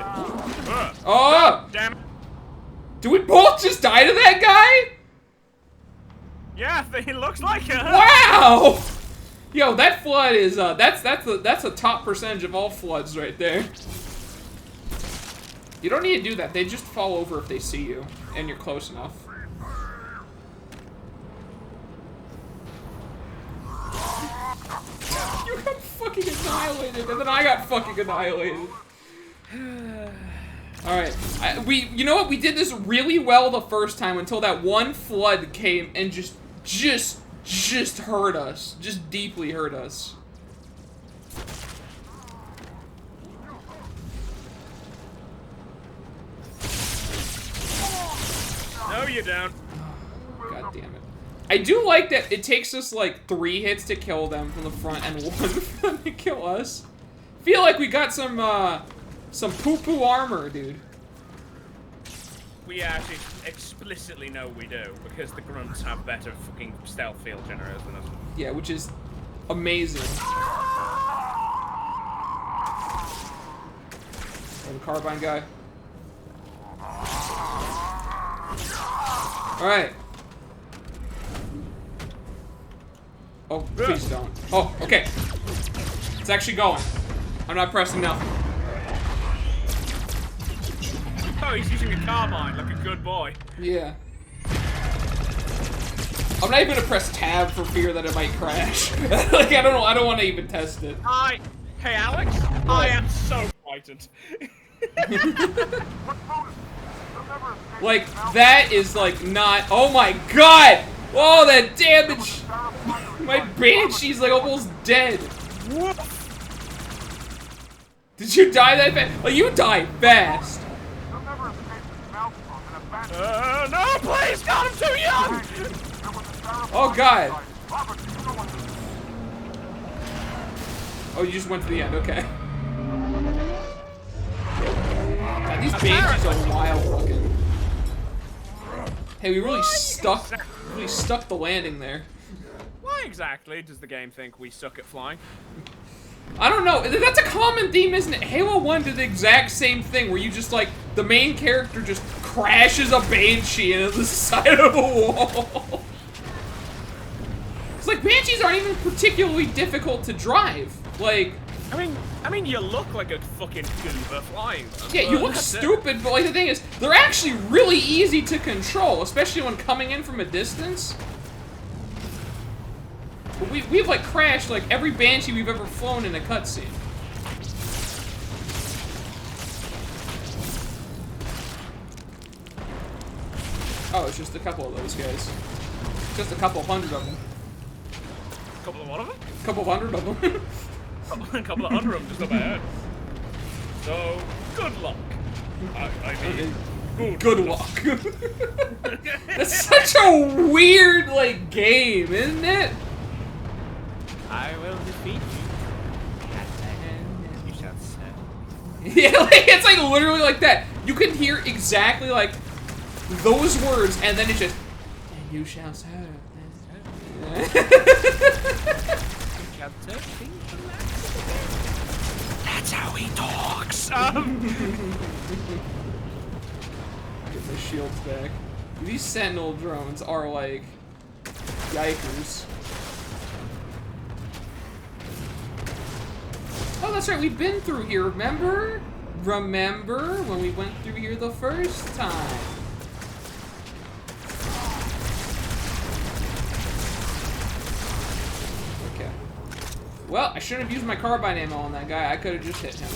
Oh! Damn it. Did we both just die to that guy? Yeah, he looks like it. Wow! Yo, that flood is that's a top percentage of all floods right there. You don't need to do that. They just fall over if they see you and you're close enough. You got fucking annihilated, and then I got fucking annihilated. Alright, you know what? We did this really well the first time until that one flood came and just hurt us. Just deeply hurt us. No, you don't. God damn it. I do like that it takes us like 3 hits to kill them from the front and 1 for them to kill us. Feel like we got some poo-poo armor, dude. We actually explicitly know we do, because the grunts have better fucking stealth field generators than us. Yeah, which is amazing. Oh, the carbine guy. Alright. Oh, please don't. Oh, okay. It's actually going. I'm not pressing nothing. Oh, he's using a carbine like a good boy. Yeah. I'm not even gonna press tab for fear that it might crash. Like, I don't want to even test it. Hey Alex, I am so frightened. Like, that is like not, oh my god! Oh, that damage! My Banshee's like almost dead. Did you die that fast? Like, you died fast. No, please, God, I'm too young! Oh god. Oh, you just went to the end. Okay. God, these banshees are wild looking. Hey, we really stuck the landing there. Why exactly does the game think we suck at flying? I don't know. That's a common theme, isn't it? Halo 1 did the exact same thing, where you just, like, the main character just crashes a Banshee into the side of a wall. It's like, Banshees aren't even particularly difficult to drive. Like... I mean, you look like a fucking goober flying them. Yeah, you look stupid, but, like, the thing is, they're actually really easy to control, especially when coming in from a distance. But we've, like, crashed, like, every Banshee we've ever flown in a cutscene. Oh, it's just a couple of those guys. Just a couple hundred of them. A couple of one of them? A couple hundred of them. A couple of hundred of them just up ahead. So, good luck. I mean, good luck. That's such a weird, like, game, isn't it? I will defeat you. You shall say. Yeah, like, it's like literally like that. You can hear exactly like those words, and then it's just, and you shall serve. That's how he talks. Get my shields back. These Sentinel drones are like yikers. Oh, that's right, we've been through here, remember? Remember when we went through here the first time? Okay. Well, I shouldn't have used my carbine ammo on that guy. I could have just hit him.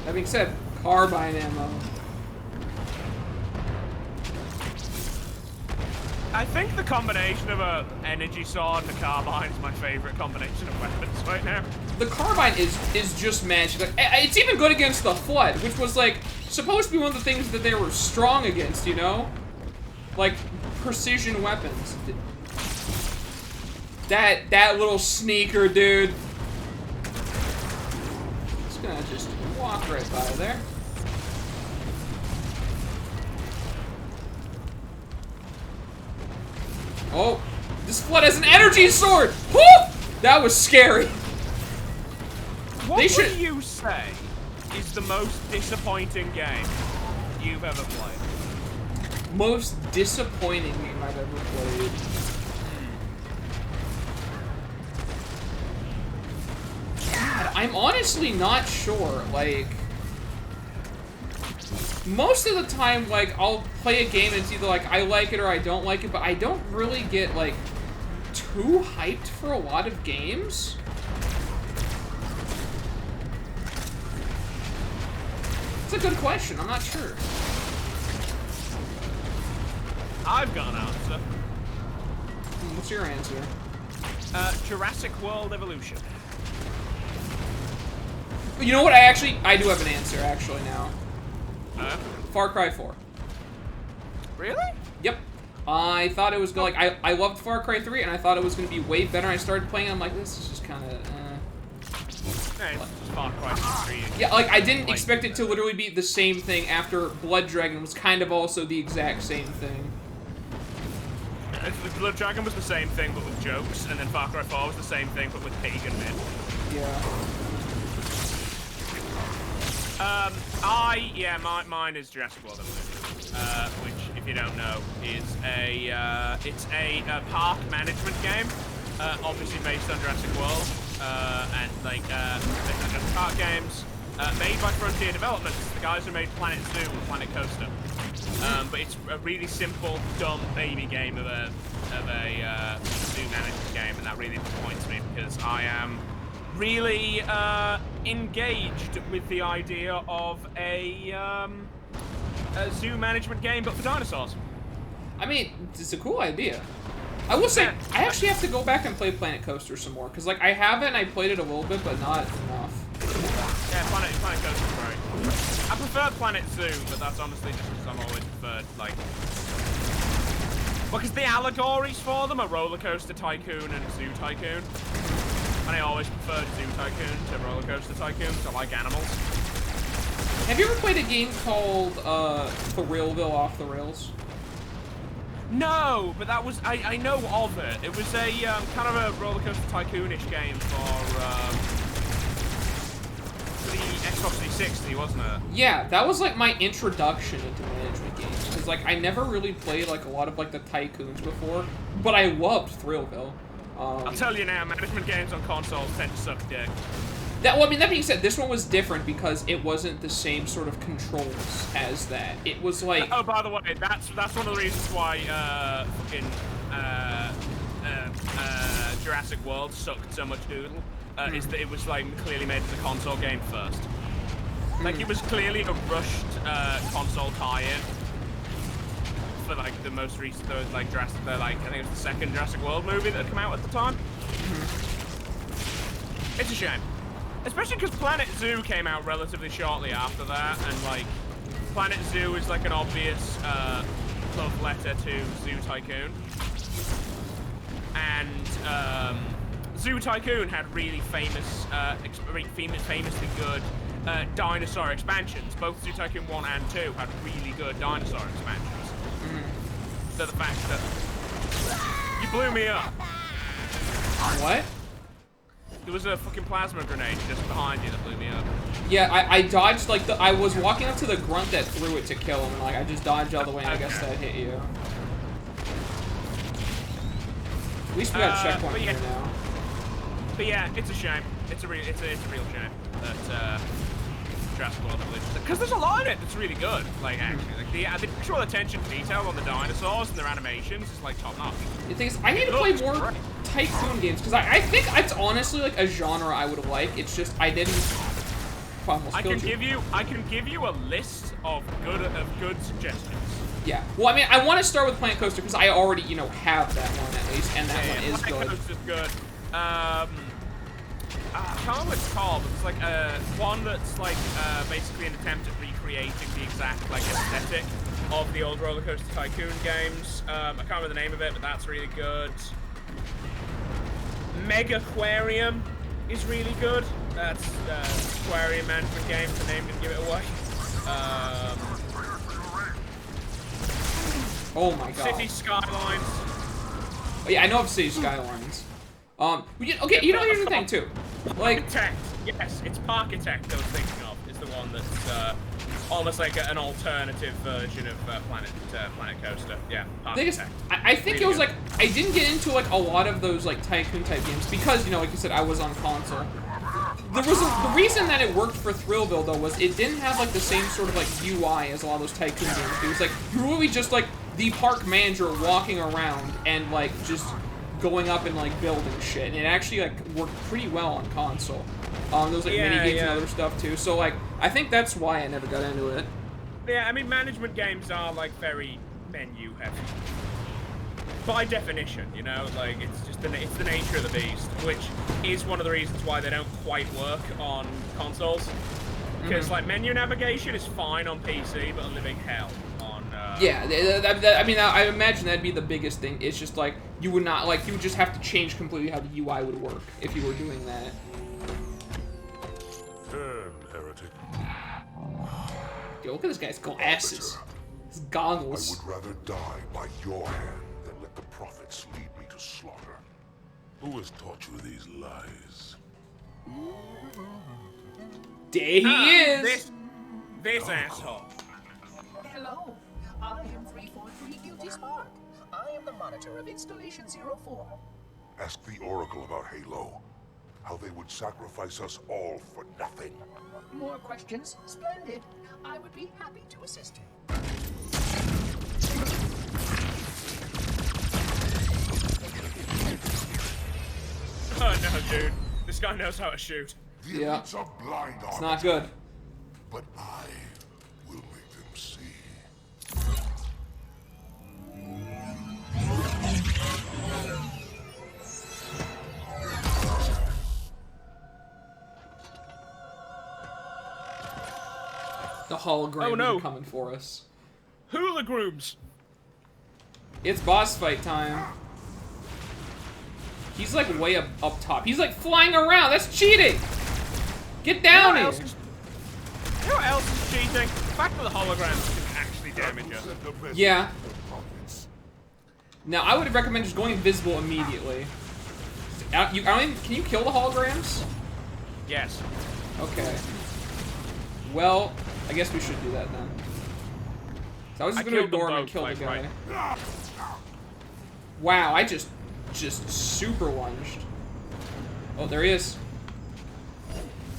That being said, carbine ammo. I think the combination of a energy sword and a carbine is my favorite combination of weapons right now. The carbine is just magic. Like, it's even good against the Flood, which was like supposed to be one of the things that they were strong against, you know? Like precision weapons. That little sneaker, dude. Just gonna just walk right by there. Oh, this Flood has an energy sword! Woo! That was scary. What would you say is the most disappointing game you've ever played? Most disappointing game I've ever played. God, I'm honestly not sure. Like, most of the time, like, I'll play a game and it's either like I like it or I don't like it, but I don't really get like too hyped for a lot of games. It's a good question. I'm not sure. I've got an answer. What's your answer? Jurassic World Evolution. You know what? I do have an answer actually now. Far Cry 4. Really? Yep. I thought it was like I loved Far Cry 3 and I thought it was gonna be way better. I started playing and I'm like, this is just kind of Hey, it's just Far Cry 3. yeah, like I didn't expect it to literally be the same thing after Blood Dragon was kind of also the exact same thing. Blood Dragon was the same thing but with jokes, and then Far Cry 4 was the same thing but with pagan men. Yeah. Mine is Jurassic World Evolution, which, if you don't know, is it's a park management game, obviously based on Jurassic World, and like based on Jurassic Park games, made by Frontier Developments, the guys who made Planet Zoo and Planet Coaster. But it's a really simple, dumb baby game of a zoo management game, and that really disappoints me because I am really engaged with the idea of a zoo management game, but for dinosaurs. I mean, it's a cool idea. I will say, I actually have to go back and play Planet Coaster some more, because like I have it and I played it a little bit, but not enough. Yeah, Planet Coaster's great. I prefer Planet Zoo, but that's honestly just because I've always preferred, like... Well, because the allegories for them are Roller Coaster Tycoon and Zoo Tycoon. And I always preferred Zoo Tycoon to Roller Coaster Tycoon because I like animals. Have you ever played a game called Thrillville Off the Rails? No, but that was I know of it. It was a kind of a Roller Coaster Tycoon-ish game for the Xbox 360, wasn't it? Yeah, that was like my introduction into management games. Because like I never really played like a lot of like the tycoons before, but I loved Thrillville. I'll tell you now, management games on consoles tend to suck dick. Well, I mean, that being said, this one was different because it wasn't the same sort of controls as that. It was like... Oh, by the way, that's one of the reasons why Jurassic World sucked so much doodle. Is that it was like clearly made as a console game first. Like it was clearly a rushed console tie-in for like the most recent, like Jurassic, I think it was the second Jurassic World movie that had come out at the time. It's a shame. Especially because Planet Zoo came out relatively shortly after that, and like, Planet Zoo is like an obvious love letter to Zoo Tycoon. And Zoo Tycoon had really famously good dinosaur expansions. Both Zoo Tycoon 1 and 2 had really good dinosaur expansions. So the fact that you blew me up. What? There was a fucking plasma grenade just behind you that blew me up. Yeah, I dodged, like, I was walking up to the grunt that threw it to kill him, and, like, I just dodged all the way, and I guess that hit you. At least we got a checkpoint here now. But yeah, it's a shame. It's a real shame that Jurassic World Evolution, because there's a lot in it that's really good. Like actually, like the actual attention to detail on the dinosaurs and their animations is like top notch. The thing is, I need to play more tycoon games because I think it's honestly like a genre I would like. It's just I didn't. I can give you a list of good suggestions. Yeah. Well, I mean, I want to start with Planet Coaster because I already, you know, have that one at least, and that one is Planet good. Coaster's good. I can't remember what it's called, but it's like one that's like basically an attempt at recreating the exact like aesthetic of the old Roller Coaster Tycoon games. I can't remember the name of it, but that's really good. Mega Aquarium is really good. That's aquarium management game. The name didn't give it away. Oh my god. City Skylines. Oh, yeah, I know of City Skylines. Okay, you know, here's the thing too. Like, Architect. Yes, it's Parkitect I was thinking of. Is the one that's almost like an alternative version of Planet Coaster. Yeah, Parkitect. I think really it was good. Like I didn't get into like a lot of those like tycoon type games because, you know, like you said, I was on console. The reason that it worked for Thrillville though was it didn't have like the same sort of like UI as a lot of those tycoon games do. It was like you're really just like the park manager walking around and like just going up and like building shit, and it actually like worked pretty well on console. There was like mini games and other stuff too. So like I think that's why I never got into it. Yeah, I mean management games are like very menu heavy. By definition, you know, like it's just the nature of the beast, which is one of the reasons why they don't quite work on consoles. Because like menu navigation is fine on PC, but a living hell on. Yeah, I mean, I imagine that'd be the biggest thing. It's just like you would just have to change completely how the UI would work if you were doing that. Turn, heretic. Yo, look at this guy's glasses, his goggles. I would rather die by your hand than let the prophets lead me to slaughter. Who has taught you these lies? There he is! This asshole. Hello, I am 343 Guilty Spark. I am the monitor of Installation 04. Ask the Oracle about Halo. How they would sacrifice us all for nothing. More questions? Splendid. I would be happy to assist you. Oh no, dude. This guy knows how to shoot. The Yeah. elites are blind on It's not good. But I will make them see. The holograms Oh, no. are coming for us. Hula grooms. It's boss fight time. He's like way up top. He's like flying around. That's cheating. Get down here. You know what else is cheating? The fact that the holograms can actually damage us. Yeah. Now I would recommend just going invisible immediately. Can you kill the holograms? Yes. Okay. Well, I guess we should do that then. So I was just gonna ignore him and kill the guy. Right. Wow, I just super lunged. Oh, there he is.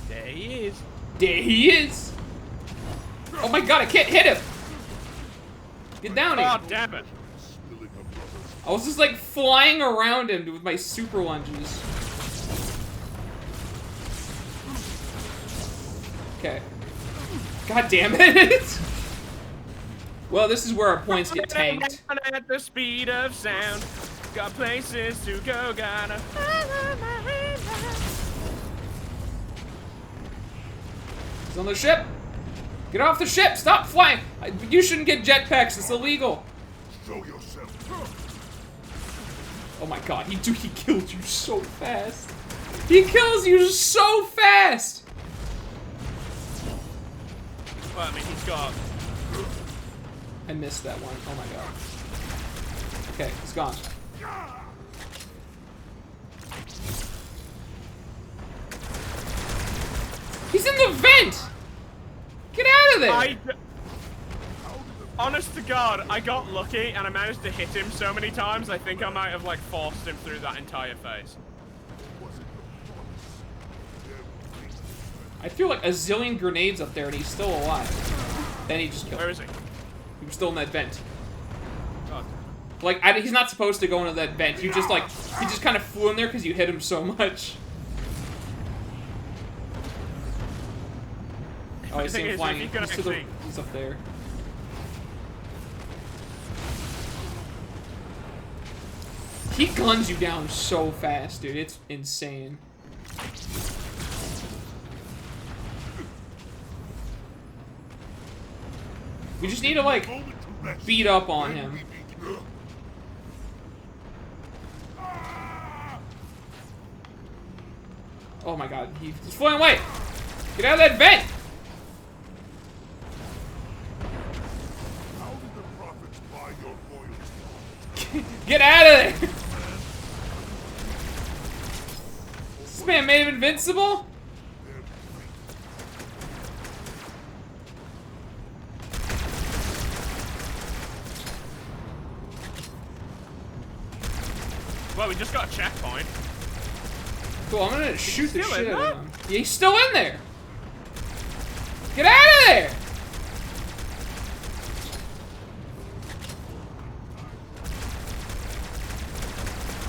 There he is. There he is. Oh my god, I can't hit him. Get down here. Oh, damn it. I was just like flying around him with my super lunges. Okay. God damn it. Well, this is where our points get tanked. At the speed of sound. Got places to go, gotta. He's on the ship. Get off the ship. Stop flying. You shouldn't get jetpacks. It's illegal. Show yourself. Oh my god, he killed you so fast. He kills you so fast. Well, I mean, he's got. I missed that one. Oh my god. Okay, it's gone. He's in the vent! Get out of there! Honest to God, I got lucky and I managed to hit him so many times, I think I might have, like, forced him through that entire phase. I feel like a zillion grenades up there and he's still alive. Then he just killed Where me. is he? He was still in that vent. God. Like, he's not supposed to go into that vent. You just, like, he just kind of flew in there because you hit him so much. Oh, he's thing is, flying. if you He's, can he's up there. He guns you down so fast, dude. It's insane. We just need to, like, beat up on him. Oh my god, he's flying away! Get out of that vent! How did the prophets buy your loyalty? Get out of there! This man made him invincible? Well, we just got a checkpoint. Cool, I'm gonna shoot the still shit in out there? of him. Yeah, he's still in there! Get out of there!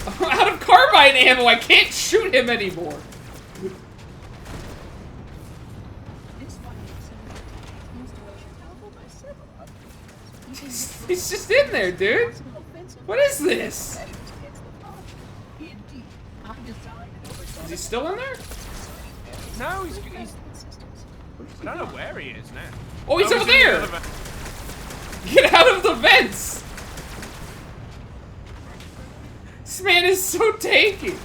I'm out of carbine ammo, I can't shoot him anymore! He's just in there, dude! What is this? Is he still in there? No, he's I don't know where he is now. Oh, he's over in the there! other vent. Get out of the vents! This man is so tanky.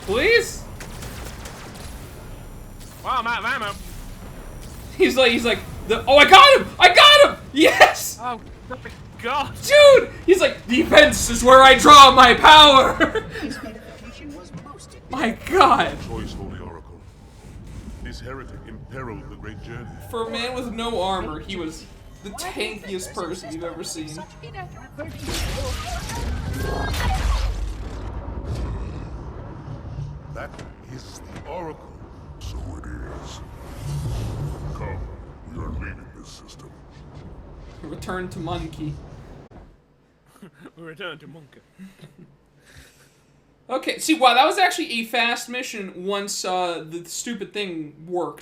Please? Wow, I'm out of ammo. He's like, oh, I got him! I got him! Yes! Oh, my God. Dude! He's like, defense is where I draw my power! My god! Choice, Holy Oracle. This heretic imperiled the great journey. For a man with no armor, he was the tankiest person you've ever seen. That is the Oracle. So it is. Come, we are leaving this system. Return to monkey. We return to Monka. Okay, see, wow, that was actually a fast mission once the stupid thing worked.